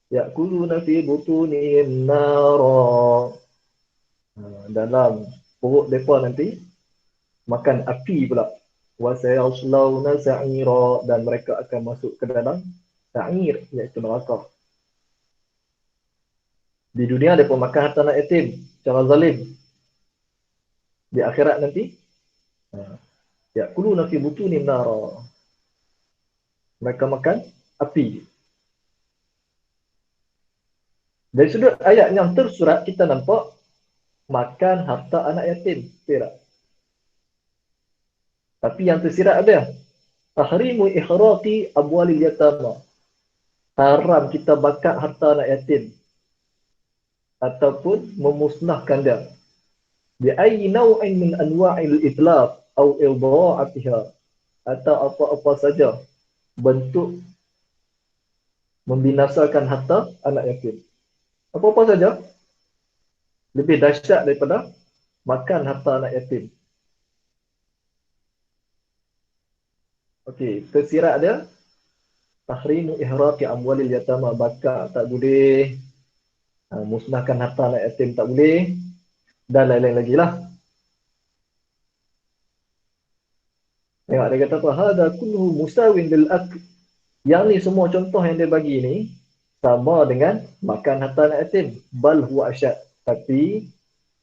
ya'kuluna fi butunihim nara. Dalam perut mereka nanti makan api pula. Wa sayaslawna sa'ira, dan mereka akan masuk ke dalam sa'ir, iaitu neraka. Di dunia mereka makan harta anak yatim secara zalim. Di akhirat nanti ya'kuluna fi butunihim nara, mereka makan api. Dari sudut ayat yang tersurat kita nampak makan harta anak yatim, tidak. Tapi yang tersirat ada tahrimu ikhraqi amwalil yatama, haram kita bakar harta anak yatim ataupun memusnahkan dia. Bi ayyi naw'in min anwa'il itlaq atau idha'atiha, atau apa-apa saja bentuk membinasakan harta anak yatim. Apa-apa saja lebih dahsyat daripada makan harta anak yatim. Okey, tersirat dia tahrimu ihraqi amwalil yatama, bakar tak boleh, musnahkan harta anak yatim tak boleh, dan lain-lain lagi lah. Tengok dia kata apa? Hada kulluhu musawin bil akl. Yang ni semua contoh yang dia bagi ni sama dengan makan harta anak yatim. Bal huwa asyad. Tapi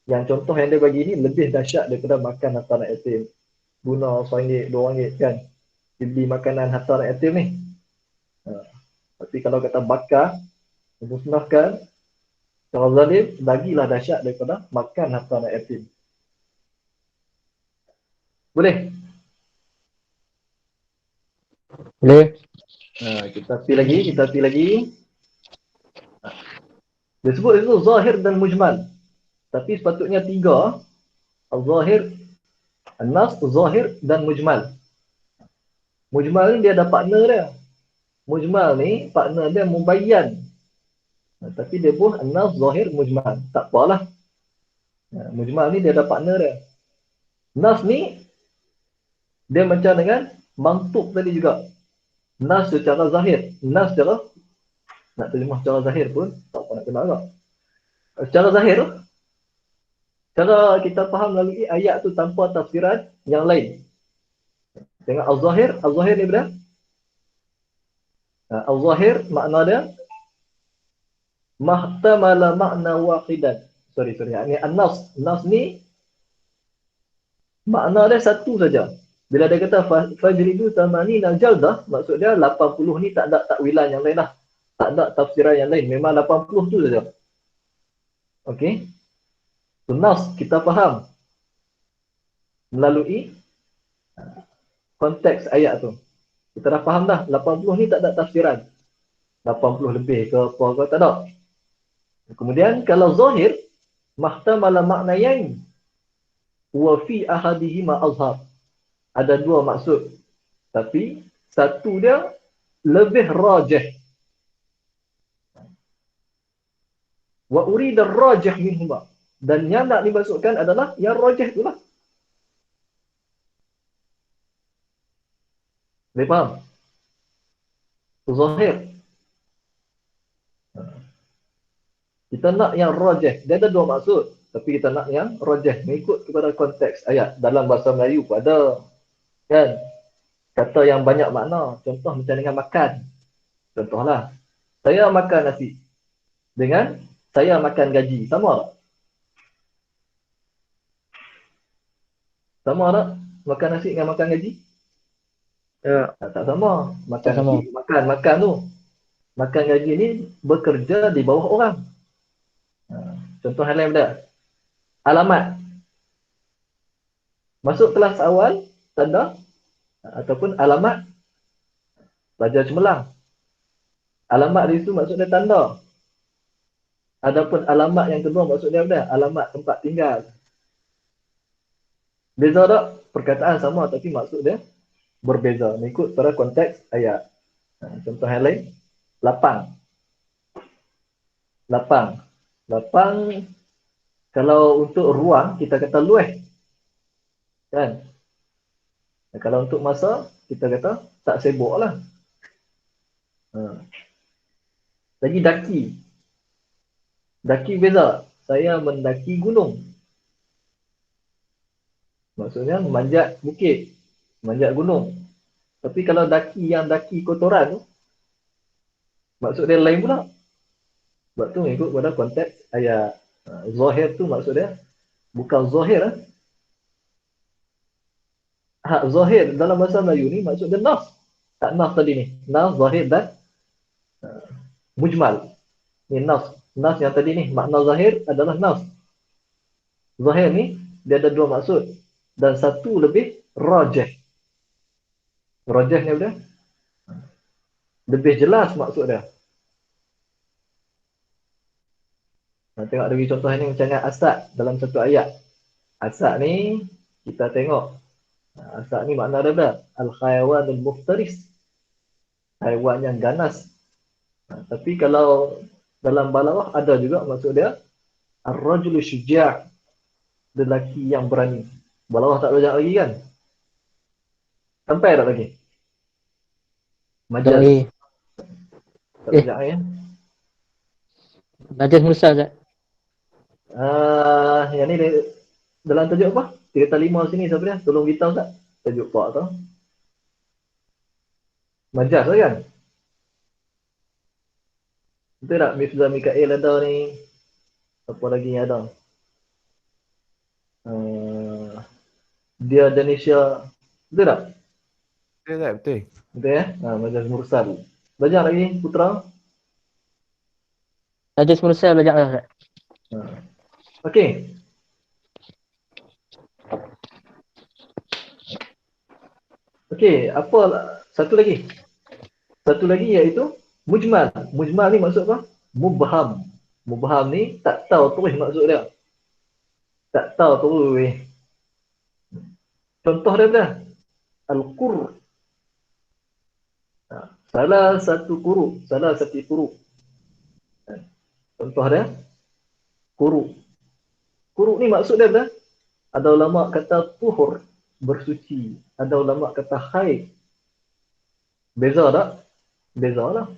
yang contoh yang dia bagi ni lebih dahsyat daripada makan harta anak yatim. Guna RM1, RM2 kan, beli makanan harta anak yatim ni. Tapi kalau kata bakar, musnahkan secara zalim, lagilah dahsyat daripada makan harta anak yatim. Boleh? Boleh. Kita pergi lagi. Dia sebut itu zahir dan mujmal. Tapi sepatutnya 3. Al-zahir, an-nas, zahir dan mujmal. Mujmal ni dia ada partner dia. Mujmal ni partner dia mubayyan. Tapi dia pun an-nas, zahir, mujmal. Tak apalah. Mujmal ni dia ada partner dia. Nas ni dia macam dengan mantuk tadi juga. Nas secara zahir. Nas secara, nak terjemah secara zahir pun tak apa nak kena agak. Secara zahir, cara kita faham melalui ayat tu tanpa tafsiran yang lain. Tengok al-zahir ni benar. Al-zahir makna dia mahtamala makna wahidan. Sorry. Ini an-nas. Nas ni makna dia satu saja. Bila dia kata fajridu tamanina jaldah, maksud dia 80 ni tak ada takwilan yang lain lah. Tak ada tafsiran yang lain. Memang 80 tu saja. Okey. Nas kita faham melalui konteks ayat tu. Kita dah faham dah 80 ni tak ada tafsiran. 80 lebih ke apa ke tak ada. Kemudian kalau zahir mahtamala maknayain wa fi ahadihima azhar. Ada 2 maksud. Tapi satu dia lebih rajih. Wa urida rajih minhuma. Dan yang nak dimasukkan adalah yang rajih itulah. Boleh faham? Zahir. Kita nak yang rajih. Dia ada dua maksud. Tapi kita nak yang rajih. Mengikut kepada konteks ayat. Dalam bahasa Melayu pun ada. Kan? Kata yang banyak makna. Contoh macam dengan makan. Contohlah. Saya makan nasi. Dengan saya makan gaji. Sama tak? Sama tak? Makan nasi dengan makan gaji? Ya. Tak sama. Makan Tak sama. nasi, makan tu. Makan gaji ni bekerja di bawah orang. Contoh hal lain dah. Alamat. Masuk kelas awal, tanda. Ataupun alamat, pelajar cemerlang. Alamat di situ maksudnya tanda. Adapun alamat yang kedua maksudnya apa? Alamat tempat tinggal. Beza tak? Perkataan sama tapi maksud dia berbeza. Mengikut pada konteks ayat. Contoh yang lain. Lapang. Lapang. Lapang, kalau untuk ruang, kita kata luas. Kan? Kalau untuk masa, kita kata tak sibuk lah. Lagi daki. Daki beza. Saya mendaki gunung. Maksudnya memanjat bukit. Memanjat gunung. Tapi kalau daki yang daki kotoran tu, maksud dia lain pula. Sebab tu mengikut pada konteks ayat. Zahir tu maksud dia bukan zahir. Hak zahir dalam bahasa Melayu ni maksud dia nas. Tak nas tadi ni. Nas, zahir dan mujmal. Ni nas. Nas yang tadi ni, makna zahir adalah nas. Zahir ni, dia ada dua maksud. Dan satu lebih rajih. Rajih ni apa dia? Lebih jelas maksud dia. Tengok lagi contoh ni macam dengan asad dalam satu ayat. Asad ni, kita tengok. Asad ni makna dia apa? Al-khayawan al-muftaris. Haiwan yang ganas. Tapi kalau dalam balawah ada juga maksud dia ar-rajulu syuja', lelaki yang berani. Balawah tak banyak lagi kan? Sampai tak lagi? Majaz. Lagi. Tak banyak kan? Najis mursal tak? Yang ni dalam tajuk apa? Cerita lima sini siapa dia? Tolong beritahu tak? Tajuk pak tu. Majaz lah kan? Betul tak? Mifzah Mikael ada ni. Apa lagi yang ada? Dia Indonesia. Betul tak? Betul tak? Betul. Betul ya? Majaz Mursal. Belajar lagi Putra. Najis mursal belajar tak? Okey. Okey, apa satu lagi? Satu lagi iaitu mujmal. Mujmal ni maksud apa? Mubham. Mubham ni tak tahu terus maksud dia. Tak tahu terus. Contoh dia apa? Al-qur. Salah satu kuru. Contoh dia kuru. Kuru ni maksud dia apa? Ada ulama kata tuhur, bersuci. Ada ulama kata haid. Beza tak? Beza lah.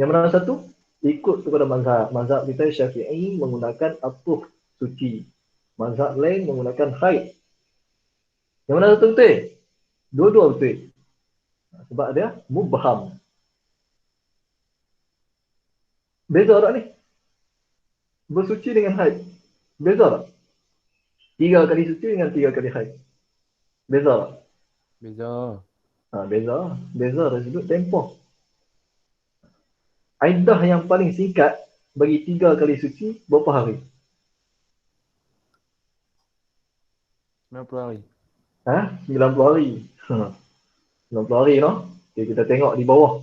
Yang mana satu? Ikut kepada mazhab. Mazhab kita Syafi'i menggunakan atuh, suci. Mazhab lain menggunakan haid. Yang mana satu betul? Dua-dua betul. Sebab dia mubham. Beza tak ni? Bersuci dengan haid. Beza tak? 3 kali suci dengan 3 kali haid. Beza tak? Beza. Beza. Beza dari sudut tempoh. Iddah yang paling singkat bagi 3 kali suci berapa hari? 90 hari. 90 hari. 90 hari no? Okay, kita tengok di bawah.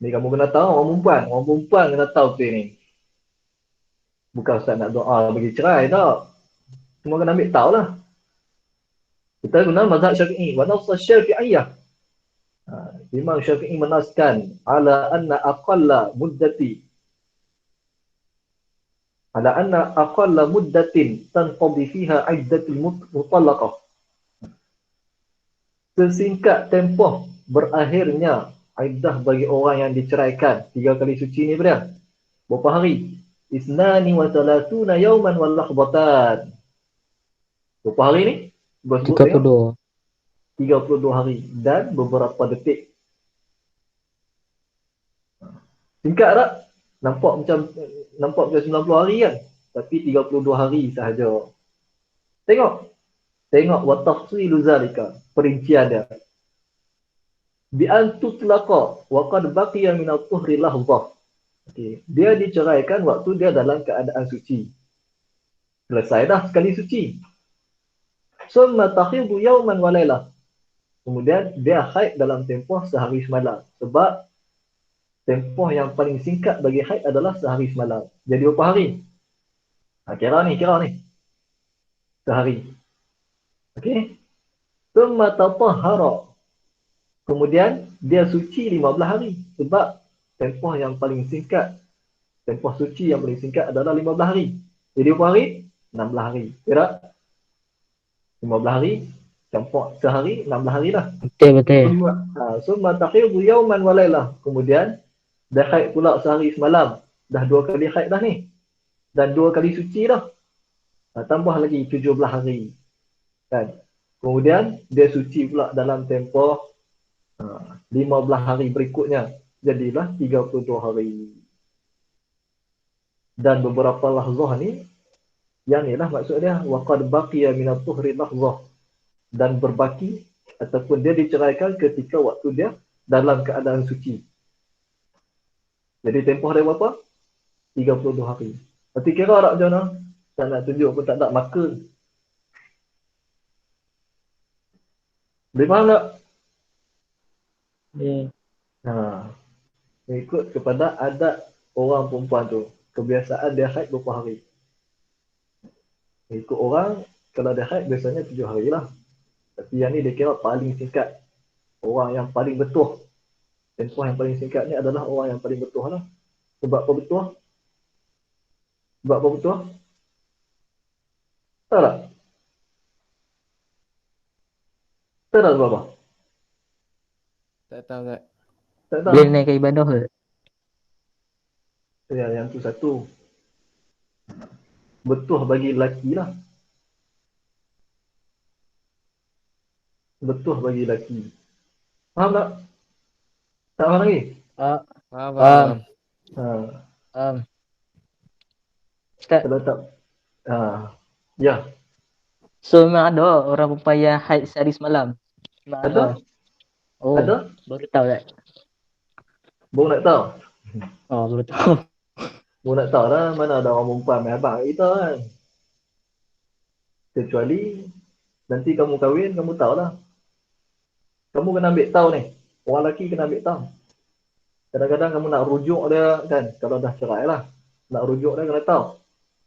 Ni kamu kena tahu orang perempuan. Orang perempuan kena tahu tu ni. Bukan Ustaz nak doa bagi cerai tak. Semua kena ambil tahu lah. Kita guna mazhab Syafi'i. Wa nafs Syafi'iyah. Imam Syafi'i menaskan ala anna aqalla muddatin tanqadi fiha iddatul mutallaqah. Sesingkat tempoh berakhirnya iddah bagi orang yang diceraikan 3 kali suci ni berapa? Berapa hari? Isnani wa salatuna yawman wal lahbatan. Berapa hari ni? Sebut tengok. 32. 32 hari dan beberapa detik. Singkat tak? Nampak macam 90 hari kan? Tapi 32 hari sahaja. Tengok wa tafsilu zalika, perincian dia. Bi an tutlaqa wa qad baqiya min at-tuhri lahzah. Okey, dia diceraikan waktu dia dalam keadaan suci. Selesai dah sekali suci. Summa tahidu yawman wa lailah. Kemudian dia haid dalam tempoh sehari semalam. Sebab tempoh yang paling singkat bagi haid adalah sehari semalam. Jadi berapa hari? Kira ni. Sehari. Okey. Summa tatahhara. Kemudian dia suci 15 hari. Sebab tempoh yang paling singkat, tempoh suci yang paling singkat adalah 15 hari. Jadi berapa hari? 16 hari. Kira 15 hari campur sehari 16 hari dah. Betul. Summa tahidu yawman wa lailah. Kemudian dah haid pula sehari semalam. Dah 2 kali haid dah ni. Dan 2 kali suci dah. Tambah lagi 17 hari. Kan? Kemudian dia suci pula dalam tempoh 15 hari berikutnya. Jadilah 32 hari. Dan beberapa lahzah ni, yang ni lah maksud dia. Wa qad baqiya min at-tuhri lahzah. Dan berbaki ataupun dia diceraikan ketika waktu dia dalam keadaan suci. Jadi tempoh dia berapa? 32 hari. Berarti kira tak macam mana? Tak nak tunjuk pun tak ada maka. Boleh faham tak? Ikut kepada adat orang perempuan tu. Kebiasaan dia haid berapa hari. Ikut orang, kalau dia haid biasanya 7 hari lah. Tapi yang ni dia kira paling singkat. Orang yang paling betul. Tempoh yang paling singkat ni adalah orang yang paling betul lah. Sebab apa betul? Tahu tak? Tahu tak sebab apa? Tak tahu tak. Tak tahu. Boleh naik ke ibadah ke? Ya, yang tu satu. Betul bagi lelaki lah. Betul bagi lelaki. Faham tak? Tak faham lagi? Faham. Ustaz, Kalau tak. Ya. so memang ada orang perempuan yang haid sehari semalam? Memang Ada? Oh, Ada? baru tahu tak? Baru nak tahu. Oh, baru tahu. Baru nak tahu lah mana ada orang perempuan main abang kita kan. Kecuali nanti kamu kahwin, kamu tahu lah. Kamu kena ambil tahu ni. Orang lelaki kena ambil tahu. Kadang-kadang kamu nak rujuk dia kan. Kalau dah cerai lah. Nak rujuk dia kena tahu.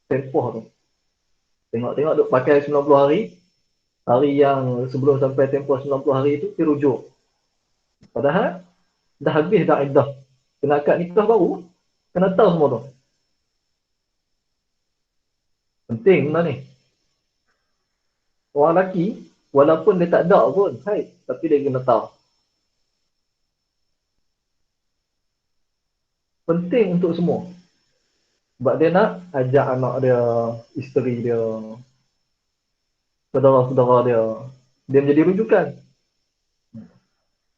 Tempoh tu. Tengok-tengok duk pakai 90 hari. Hari yang sebelum sampai tempoh 90 hari tu, dia rujuk. Padahal dah habis dah iddah. Kena akad nikah baru. Kena tahu semua tu. Penting benda ni. Orang lelaki, walaupun dia tak ada pun, haid, tapi dia kena tahu. Penting untuk semua. Sebab dia nak ajak anak dia, isteri dia, saudara-saudara dia. Dia menjadi rujukan.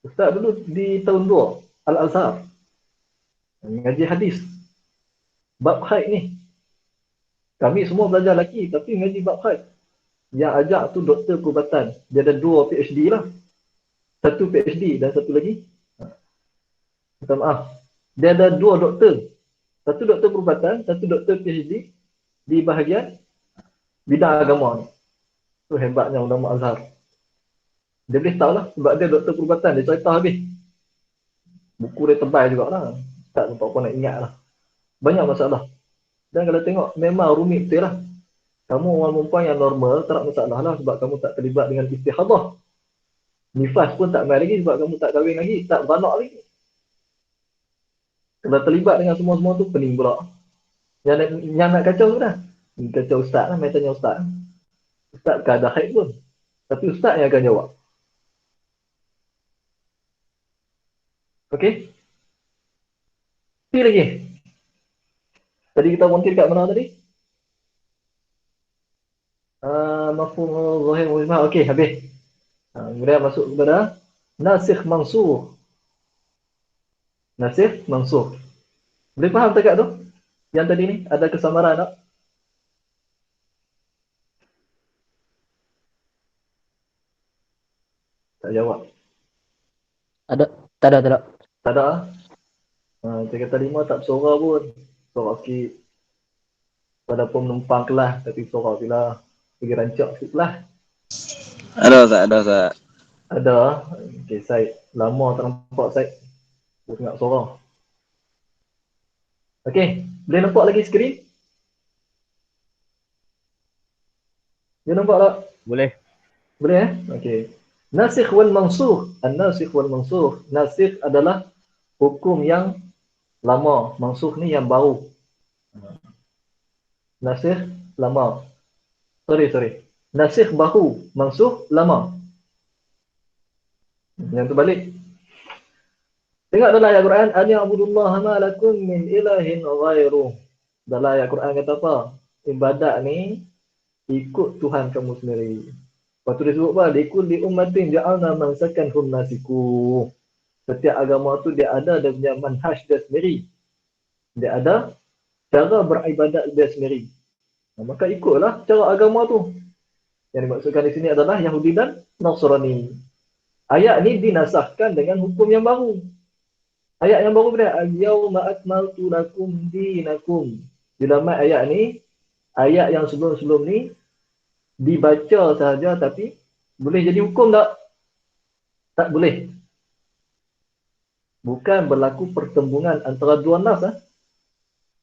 Ustaz dulu di tahun 2, Al-Azhar. Ngaji hadis. Bab haid ni. Kami semua belajar lelaki, tapi ngaji bab haid. Yang ajak tu doktor perubatan. Dia ada 2 PhD lah. 1 PhD dan 1 lagi. Minta maaf. Dia ada 2 doktor. 1 doktor perubatan, 1 doktor PhD di bahagian bidang agama ni. Tu hebatnya ulama Azhar. Dia boleh tahu lah sebab dia doktor perubatan. Dia cerita habis. Buku dia tebal jugalah. Tak nampak pun nak ingat lah. Banyak masalah. Dan kalau tengok memang rumit betul lah. Kamu orang perempuan yang normal, tak ada masalah lah sebab kamu tak terlibat dengan istihadah. Nifas pun tak mai lagi sebab kamu tak kahwin lagi, tak beranak lagi. Kalau terlibat dengan semua-semua tu, pening pula. Yang nak kacau tu dah. Kacau ustaz lah, mai tanya ustaz. Ustaz tak ada haid pun. Tapi ustaz yang akan jawab. Okey? Pergi lagi. Tadi kita berhenti dekat mana tadi? Mafhum zahir mujmal. Okey, habis. Kemudian masuk kepada nasikh mansukh. Nasikh mansukh. Boleh faham tak tu? Yang tadi ni ada kesamaran tak? Tak jawab. Ada, tak ada, tak ada. Tak ada. Saya kata 5 tak bersuara pun. Suara sikit. Pada penumpang kelas tapi suara pula. Pergi rancak sikit kelas. Ada Ustaz. Ada. Okey, Syed. Lama tak nampak Syed. Aku tengok suara. Okey. Boleh nampak lagi skrin? Boleh nampak tak? Boleh. Boleh Okey. Nasikh wal mansukh. An-nasikh wal mansukh. Nasikh adalah hukum yang lama. Mansukh ni yang baru. Nasikh lama. Sorry. Nasikh baru. Mansukh lama. Yang tu balik. Tengok dalam ayat Quran, an ya'budullaha ma lakum min ilahin ghairuh. Dalam ayat Quran kata apa? Ibadat ni ikut Tuhan kamu sendiri. Lepas tu dia sebut apa? Likulli ummatin ja'alna mansakanhum nasiku. Setiap agama tu dia ada dia punya manhaj dia sendiri. Dia ada cara beribadat dia sendiri. Maka ikutlah cara agama tu. Yang dimaksudkan di sini adalah Yahudi dan Nasrani. Ayat ni dinasahkan dengan hukum yang baru. Ayat yang baru bila al-yauma akmaltu lakum dinakum. Bila mai ayat ni, ayat yang sebelum-sebelum ni dibaca saja tapi boleh jadi hukum tak? Tak boleh. Bukan berlaku pertembungan antara dua nas.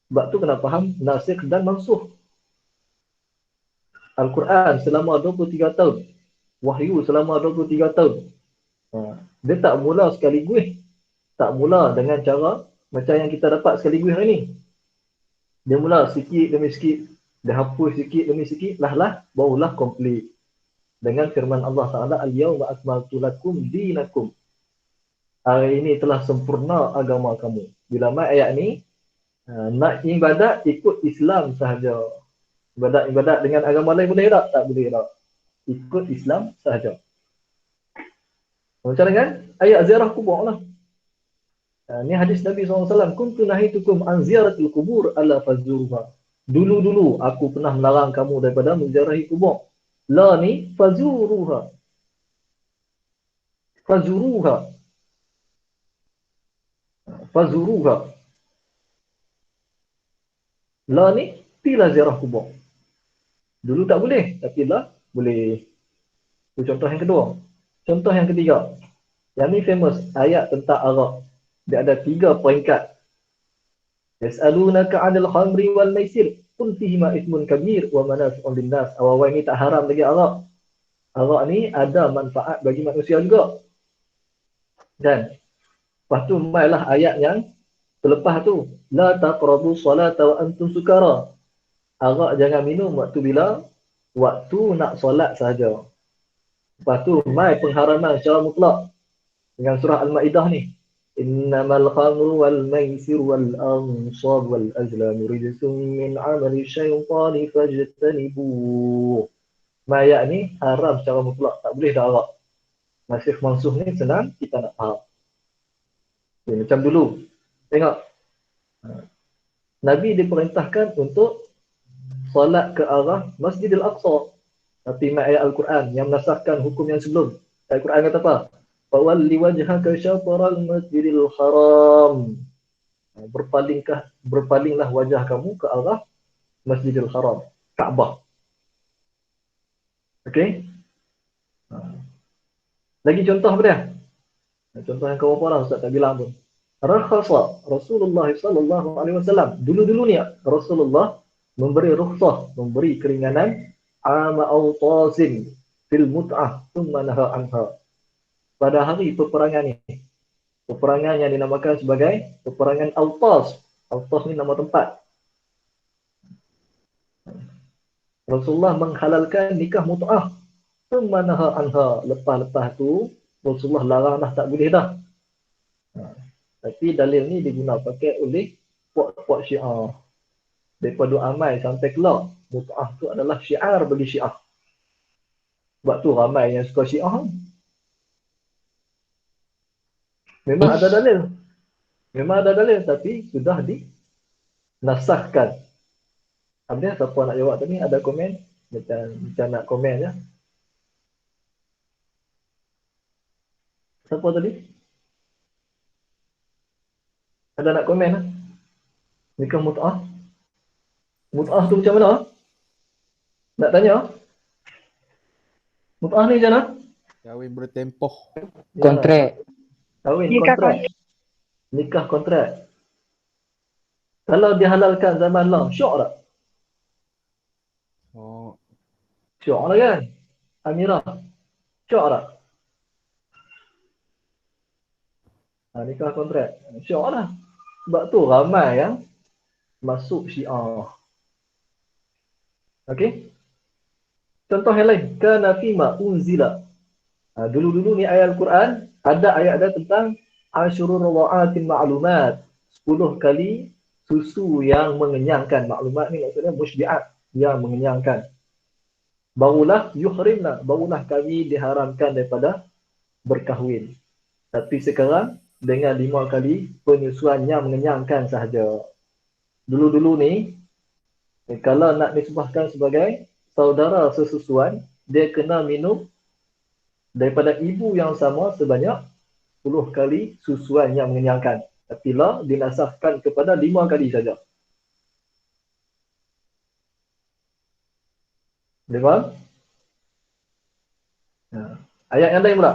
Sebab tu kena faham nasikh dan mansukh. Al-Quran selama 23 tahun. Wahyu selama 23 tahun. Dia tak mula sekaligus. Tak mula dengan cara macam yang kita dapat sekaligus hari ni. Dia mula sikit demi sikit. Dia hapus sikit demi sikit. Lah barulah komplit. Dengan firman Allah Ta'ala, al-yawma akmaltu lakum dinakum. Hari ini telah sempurna agama kamu. Bila mai ayat ni, nak ibadat ikut Islam sahaja. Ibadat dengan agama lain boleh tak? Tak boleh tak. Ikut Islam sahaja. Macam dengan ayat ziarah kubur lah. Ni hadis Nabi SAW. Kuntu nahitukum an ziaratil kubur ala fazuruha. Dulu-dulu aku pernah melarang kamu daripada menziarahi kubur. La ni fazuruha. Fazuruha. La ni pilah ziarah kubur. Dulu tak boleh, tapi lah boleh. Itu contoh yang kedua. Contoh yang ketiga. Yang ni famous. Ayat tentang arak. Dia ada 3 peringkat. Yas'alunaka 'anil khamri wal maisir. Qul fihima ithmun kabir wa manafi'un linnas. Awal-awal ni tak haram lagi arak. Arak ni ada manfaat bagi manusia juga. Dan lepas tu mailah ayat yang selepas tu. La taqrabu salata wa antum sukara. Arak jangan minum waktu bila? Waktu nak solat sahaja. Lepas tu mai pengharaman secara mutlak dengan surah Al-Maidah ni. Innamal khamru wal maisir wal ansab wal azlam rijsun min 'amali syaitani fajtanibu. Ayat ni haram secara mutlak, tak boleh dah arak. Nasikh mansukh ni senang kita nak faham. Okay, macam dulu. Tengok. Nabi diperintahkan untuk solat ke arah Masjidil Aqsa. Tapi ayat Al-Quran yang menasahkan hukum yang sebelum. Al-Quran kata apa? Fawalli wajhaka syatral Masjidil Haram. Berpalinglah wajah kamu ke arah Masjidil Haram, Kaabah. Okey? Lagi contoh apa dia? Contoh yang ke-berapa lah Ustaz tak bilang pun. Rakhasa Rasulullah sallallahu alaihi wasallam. Dulu-dulu ni Rasulullah memberi rukhsah, memberi keringanan ama awtasin fil mut'ah thumma naha anha. Pada hari peperangan ini, peperangan yang dinamakan sebagai peperangan Autas. Autas ni nama tempat. Rasulullah menghalalkan nikah mut'ah. Thumma naha anha. Lepas-lepas tu Rasulullah larang dah, tak boleh dah. Tapi dalil ni diguna pakai oleh puak-puak Syiah. Daripada Amai sampai Kelak, mut'ah tu adalah syiar bagi Syiah. Sebab tu ramai yang suka Syiah. Memang ada dalil. Memang ada dalil, tapi sudah dinasahkan. Ada siapa nak jawab tadi? Ada komen? Macam nak komen je. Siapa tadi? Ada nak komen? Nikah mut'ah? Mut'ah tu macam mana? Nak tanya? Mut'ah ni macam mana? Kahwin bertempoh. Kontrak. Kahwin Nikah kontrak. Nikah kontrak. Kalau dihalalkan zaman long, syok tak? Oh, Syok lah kan? Amirah, syok tak? Nikah kontrak. Syok lah. Sebab tu ramai yang masuk Syiah. Okey? Contoh yang lain. Kana fima unzila. Dulu-dulu ni ayat Al-Quran, ada ayat ada tentang Asyurur rawa'atin ma'lumat. 10 kali susu yang mengenyangkan. Maklumat ni maksudnya musybi'at, yang mengenyangkan. Barulah yuhrimna, barulah kami diharamkan daripada berkahwin. Tapi sekarang dengan 5 kali penyusuan yang mengenyangkan sahaja. Dulu-dulu ni, kalau nak nisbahkan sebagai saudara sesusuan, dia kena minum daripada ibu yang sama sebanyak 10 kali susuan yang mengenyangkan. Tapi lah dinasahkan kepada 5 kali saja. Boleh faham? Ayat yang lain pula.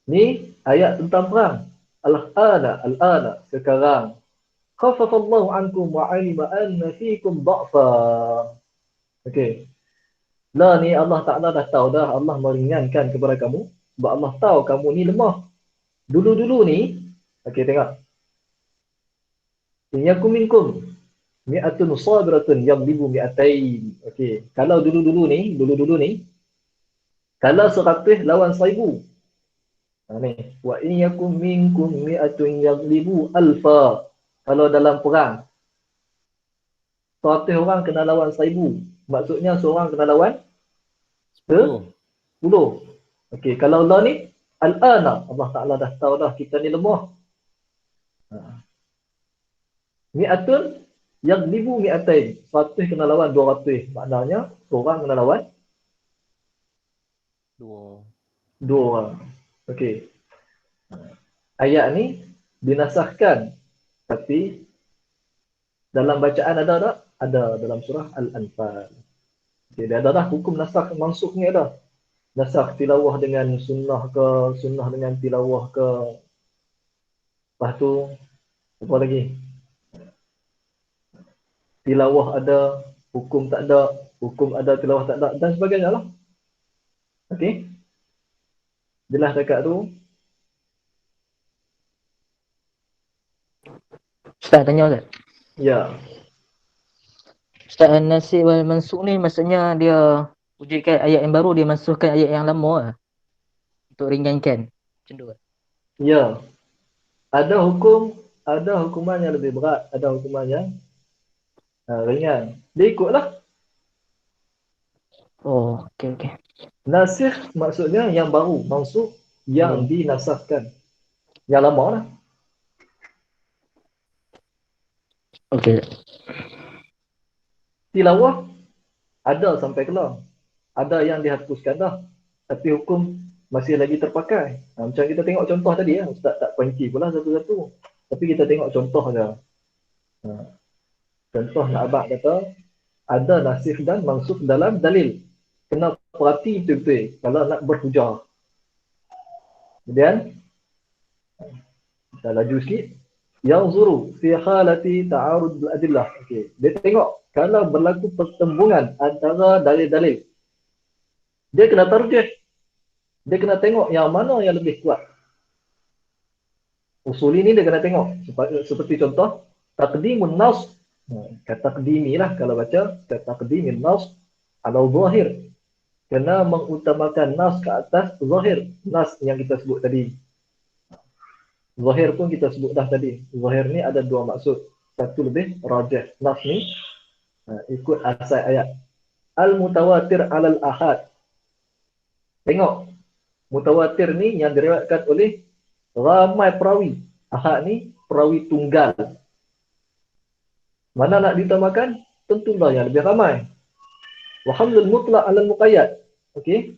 Ni ayat tentang perang. Al-ana, sekarang. Khafafallahu ankum wa alima anna fikum da'fa. Okey. Lah ni Allah Ta'ala dah tahu dah, Allah meringankan kepada kamu. Sebab Allah tahu kamu ni lemah. Dulu-dulu ni, okey tengok. Yakum minkum mi'atun sabiratun yaghlibu mi'atain. Okey, kalau dulu-dulu ni, kalau 100 lawan 1000. Ni, wa in yakum minkum mi'atun yaghlibu alfa. Kalau dalam perang 100 orang kena lawan 1000. Maksudnya seorang kena lawan 10. 10. Okey, kalau Allah ni al-ana, Allah Ta'ala dah tahu dah kita ni lemah. Mi'atun yaghlibu mi'atain. 100 kena lawan 200. Maknanya seorang kena lawan 2. 2 orang. Okey. Ayat ni dinasahkan, tapi dalam bacaan ada tak? Ada dalam surah Al-Anfal. Okey, dia ada dah hukum nasakh mansukh ni ada. Nasakh tilawah dengan sunnah ke, sunnah dengan tilawah ke. Lepas tu apa lagi? Tilawah ada, hukum tak ada, hukum ada, tilawah tak ada dan sebagainya lah. Okey. Jelas dekat tu. Ustaz tanya Ustaz. Ya. Ustaz An-Nasikh wal Mansukh ni maksudnya dia wujudkan ayat yang baru, dia masukkan ayat yang lama lah. Untuk ringankan. Macam tu. Ya. Ada hukuman yang lebih berat, ada hukuman yang ringan. Dia ikutlah. Oh, okey. Nasikh maksudnya yang baru, mansukh yang dinasahkan. Yang lama lah. Okey. Tilawah ada sampai kelar. Ada yang dihapuskan dah. Tapi hukum masih lagi terpakai. Macam kita tengok contoh tadi ya. Ustaz tak perinci pula satu-satu. Tapi kita tengok contoh saja. Contoh nak abang kata, ada nasikh dan mansukh dalam dalil. Kena perhati betul-betul kalau nak berhujah. Kemudian, kita laju sikit. Yanzuru fi halati ta'arud al-adillah. Okey. Dia tengok kalau berlaku pertembungan antara dalil-dalil. Dia kena tarjih. Dia kena tengok yang mana yang lebih kuat. Usul ini dia kena tengok. Seperti contoh, taqdimun nas. Kataqdimi lah kalau baca. Kataqdimin nas ala zahir. Kena mengutamakan nas ke atas zahir. Nas yang kita sebut tadi. Zahir pun kita sebut dah tadi. Zahir ni ada dua maksud. Satu lebih rajih. Nas ni ikut asal ayat. Al-mutawatir alal ahad. Tengok. Mutawatir ni yang diriwayatkan oleh ramai perawi. Ahad ni perawi tunggal. Mana nak ditamakan? Tentulah yang lebih ramai. Wa hamlul mutlaq 'ala al-muqayyad. Okey.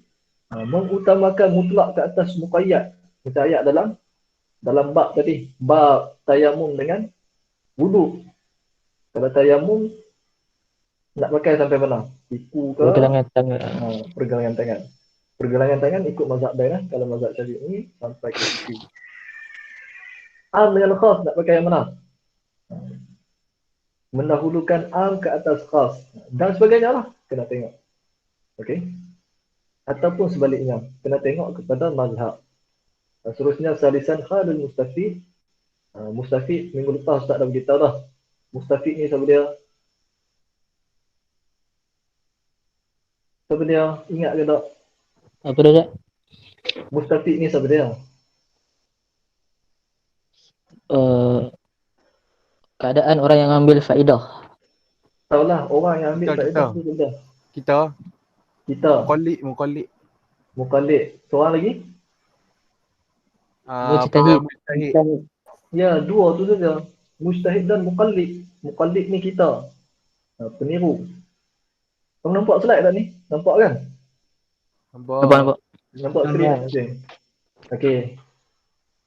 Mengutamakan mutlak ke atas muqayyad. Kita ayat dalam bab tadi, bab tayamum dengan wudu. Kalau tayamum nak pakai sampai mana? Siku ke? Pergelangan tangan. Pergelangan tangan. Pergelangan tangan ikut mazhab lain lah. Kalau mazhab Syafi'i ni sampai ke siku. Am dengan khas nak pakai yang mana? Mendahulukan am ke atas khas dan sebagainya lah. Kena tengok. Okey. Ataupun sebaliknya, kena tengok kepada mazhab. Seterusnya salisan halul mustafid. Mustafid minggu lepas Ustaz dah beritahu dah. Mustafid ni siapa dia? Siapa dia? Ingat ke tak? Apa dia, Ustaz? Mustafid ni siapa dia? Keadaan orang yang ambil faedah. Tahulah orang yang ambil faedah tu dia. Kita. Muqallid. Muqallid. Seorang lagi? Mujtahid. Ya, dua tu saja. Mujtahid dan muqallid. Muqallid ni kita. Peniru. Kamu nampak slide tak ni? Nampak kan? Nampak. Nampak skrin? Okey.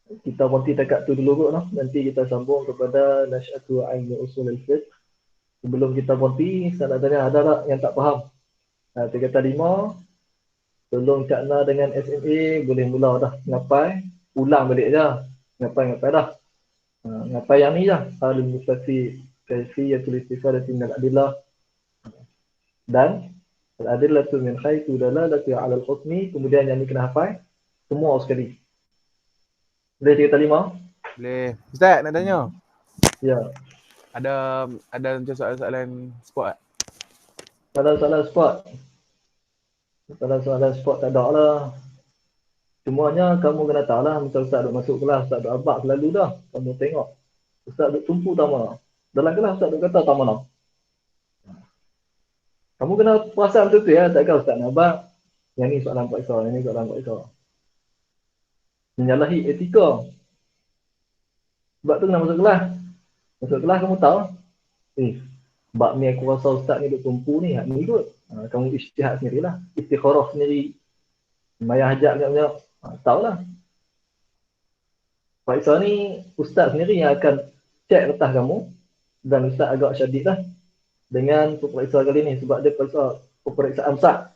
Kita berhenti dekat tu dulu kot lah. Nanti kita sambung kepada Nash'atu Ain Usul al-Fiqh. Sebelum kita berhenti, saya nak tanya ada tak yang tak faham? 3 kata 5. Tolong Cak Na dengan SMA boleh mula dah ngapai. Ulang balik je. Ngapai dah. Ngapai yang ni je. Al-Mustafi Kaifiyatul Istifadati minal adillah. Dan al-adillatu min khaitu dalalati 'ala al-hukmi. Kemudian yang ni kena hafal. Semua sekali. Boleh 3 kata 5? Boleh. Ustaz nak tanya. Ya. Ada macam soalan-soalan sport tak? Soalan-soalan sport. Soalan-soalan sport tak ada lah. Semuanya kamu kena tahu lah. Macam Ustaz duk masuk kelas, Ustaz duk abak selalu dah. Kamu tengok. Ustaz duk tumpu tak mana. Dalam kelas Ustaz duk kata tak mana. Kamu kena perasan betul-betul ya. Takkan Ustaz nak abak. Yang ni soalan Pak Isa. Yang ni soalan Pak Isa. Menyalahi etika. Sebab tu kena masuk kelas. Masuk kelas kamu tahu. Bab ni aku rasa Ustaz ni duk tumpu ni. Hak ni kot. Kamu ijtihad sendirilah. Istikharah sendiri. Maya hajat banyak-banyak. Tahulah. Pak Isa ni Ustaz sendiri yang akan cek retah kamu. Dan Ustaz agak syadid lah. Dengan peperiksa kali ni. Sebab dia peperiksaan Ustaz.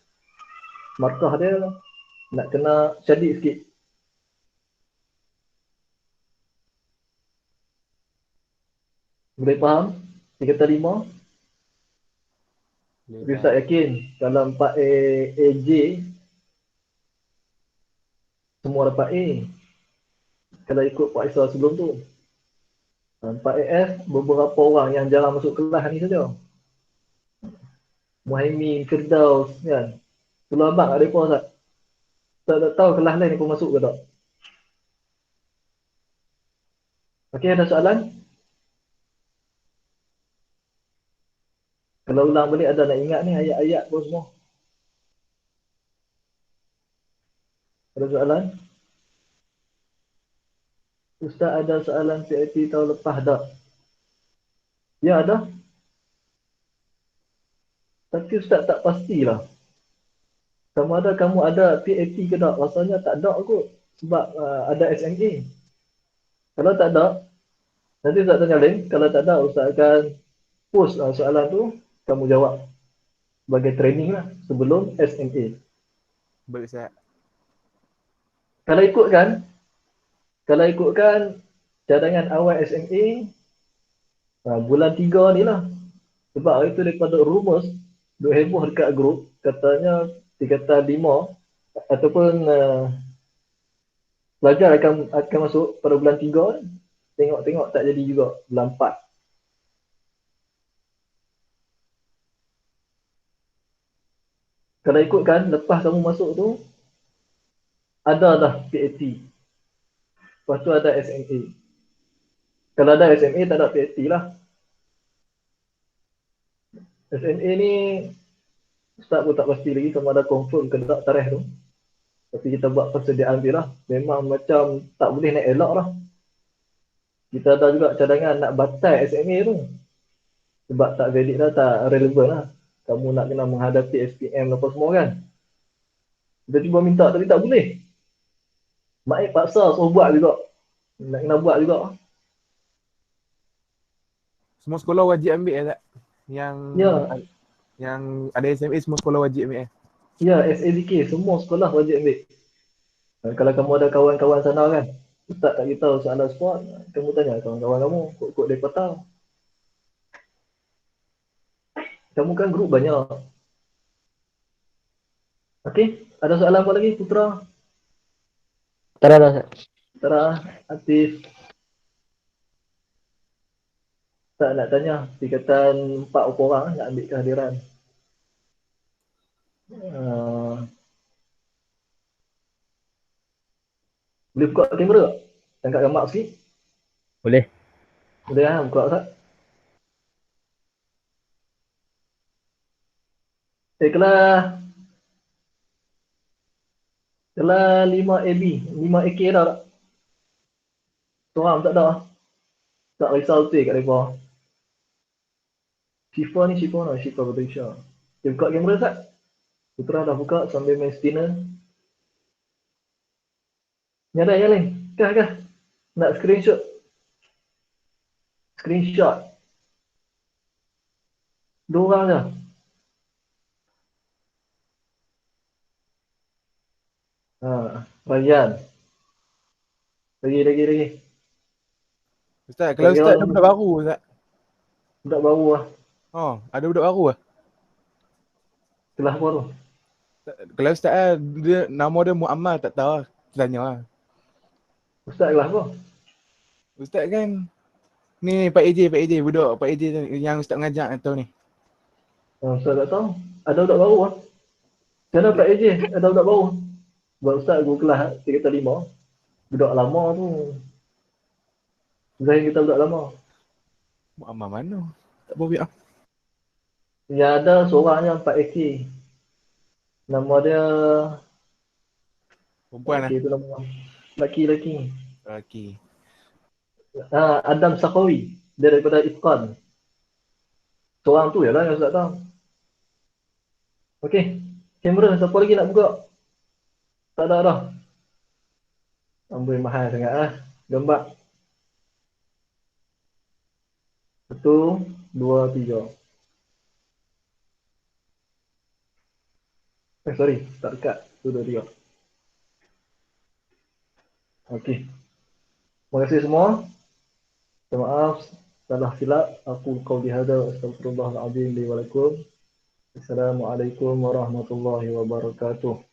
Markah dia nak kena syadid sikit. Boleh faham? 3 kata 5. Tapi Ustaz yakin kalau 4A, AJ semua dapat A. Kalau ikut Pak Isa sebelum tu. 4AF beberapa orang yang jarang masuk kelas ni saja. Muhaimin, Firdaus kan. Tulabak ada apa Ustaz? Tak tahu kelas lain pun masuk ke tak? Okey, ada soalan? Kalau ulang balik ada nak ingat ni ayat-ayat pun semua. Ada soalan? Ustaz ada soalan PIT tahun lepas tak? Ya ada. Tapi Ustaz tak pastilah. Sama ada kamu ada PAT ke tak? Rasanya tak ada kot. Sebab ada SMA. Kalau tak ada, nanti Ustaz tanya lain. Kalau tak ada, Ustaz akan post soalan tu. Kamu jawab sebagai training lah sebelum SMA. Boleh Ustaz. Kalau ikutkan cadangan awal SMA bulan 3 ni lah. Sebab hari tu daripada rumus, duk heboh dekat grup, katanya tingkatan 5 ataupun pelajar akan masuk pada bulan 3 ni. Tengok-tengok tak jadi juga bulan 4. Kalau ikutkan, lepas kamu masuk tu, ada dah PAT. Lepas tu ada SMA. Kalau ada SMA, tak ada PAT lah. SMA ni, Ustaz pun tak pasti lagi sama ada confirm ke tak tarikh tu. Tapi kita buat persediaan je lah. Memang macam tak boleh nak elak lah. Kita ada juga cadangan nak batal SMA tu. Sebab tak valid lah, tak relevan lah. Kamu nak kena menghadapi SPM apa semua kan. Kita cuba minta tapi tak boleh. Mak paksa suruh buat juga. Nak kena buat juga. Semua sekolah wajib ambil tak? Yang Ya. yang ada SMA semua sekolah wajib ambil Ya, SADK. Semua sekolah wajib ambil. Kalau kamu ada kawan-kawan sana kan, Ustaz tak beritahu soalan sport, kamu tanya kawan-kawan kamu, kod-kod mereka tahu. Kamu kan grup banyak. Okey, ada soalan apa lagi Putra? Tak ada Ustaz. Putra, Atif. Tak nak tanya, tingkatan 4 orang nak ambil kehadiran. Boleh buka kamera tak? Angkat gambar sikit. Boleh. Boleh lah, buka tak? Kelas 5AB, 5AK dah tak? Seorang tak dah. Tak risau betul kat mereka. Syifa ni Syifa lah, Syifa Batrisha. Dia buka kamera tak? Putra dah buka sambil main spinner. Nyala yang lain. Kah. Nak screenshot. Dua orang je. Ryan. Lagi. Ustaz, kalau Bagi Ustaz orang- ada budak baru Ustaz. Budak baru lah. Oh, ada budak baru lah. Kelas apa tu? Kalau Ustaz dia nama dia Muammar tak tahu lah. Tanya lah. Ustaz kelas apa? Ustaz kan ni Pak AJ budak Pak AJ tu yang Ustaz ngajak atau ni. Ustaz tak tahu. Ada budak baru lah. Kenapa Pak AJ ada budak baru? Sebab Ustaz guru kelas tingkatan 5. Budak lama tu. Zahir kita budak lama. Muammar mana? Tak boleh ah. Yang ada seorang yang Pak AK. Nama dia Perempuan lah. Pak AK tu nama. Laki. Okey. Adam Sakawi. Dia daripada Ifkan. Seorang tu je lah yang Ustaz tahu. Okey. Kamera siapa lagi nak buka? Tak ada dah. Amboi mahal sangat lah. Gambar. 1, 2, 3. Sorry. Tak dekat. 1, 2, 3. Okey. Terima kasih semua. Minta maaf. Salah silap. Aku qauli hadza wa astaghfirullahal azim li wa lakum. Assalamualaikum warahmatullahi wabarakatuh.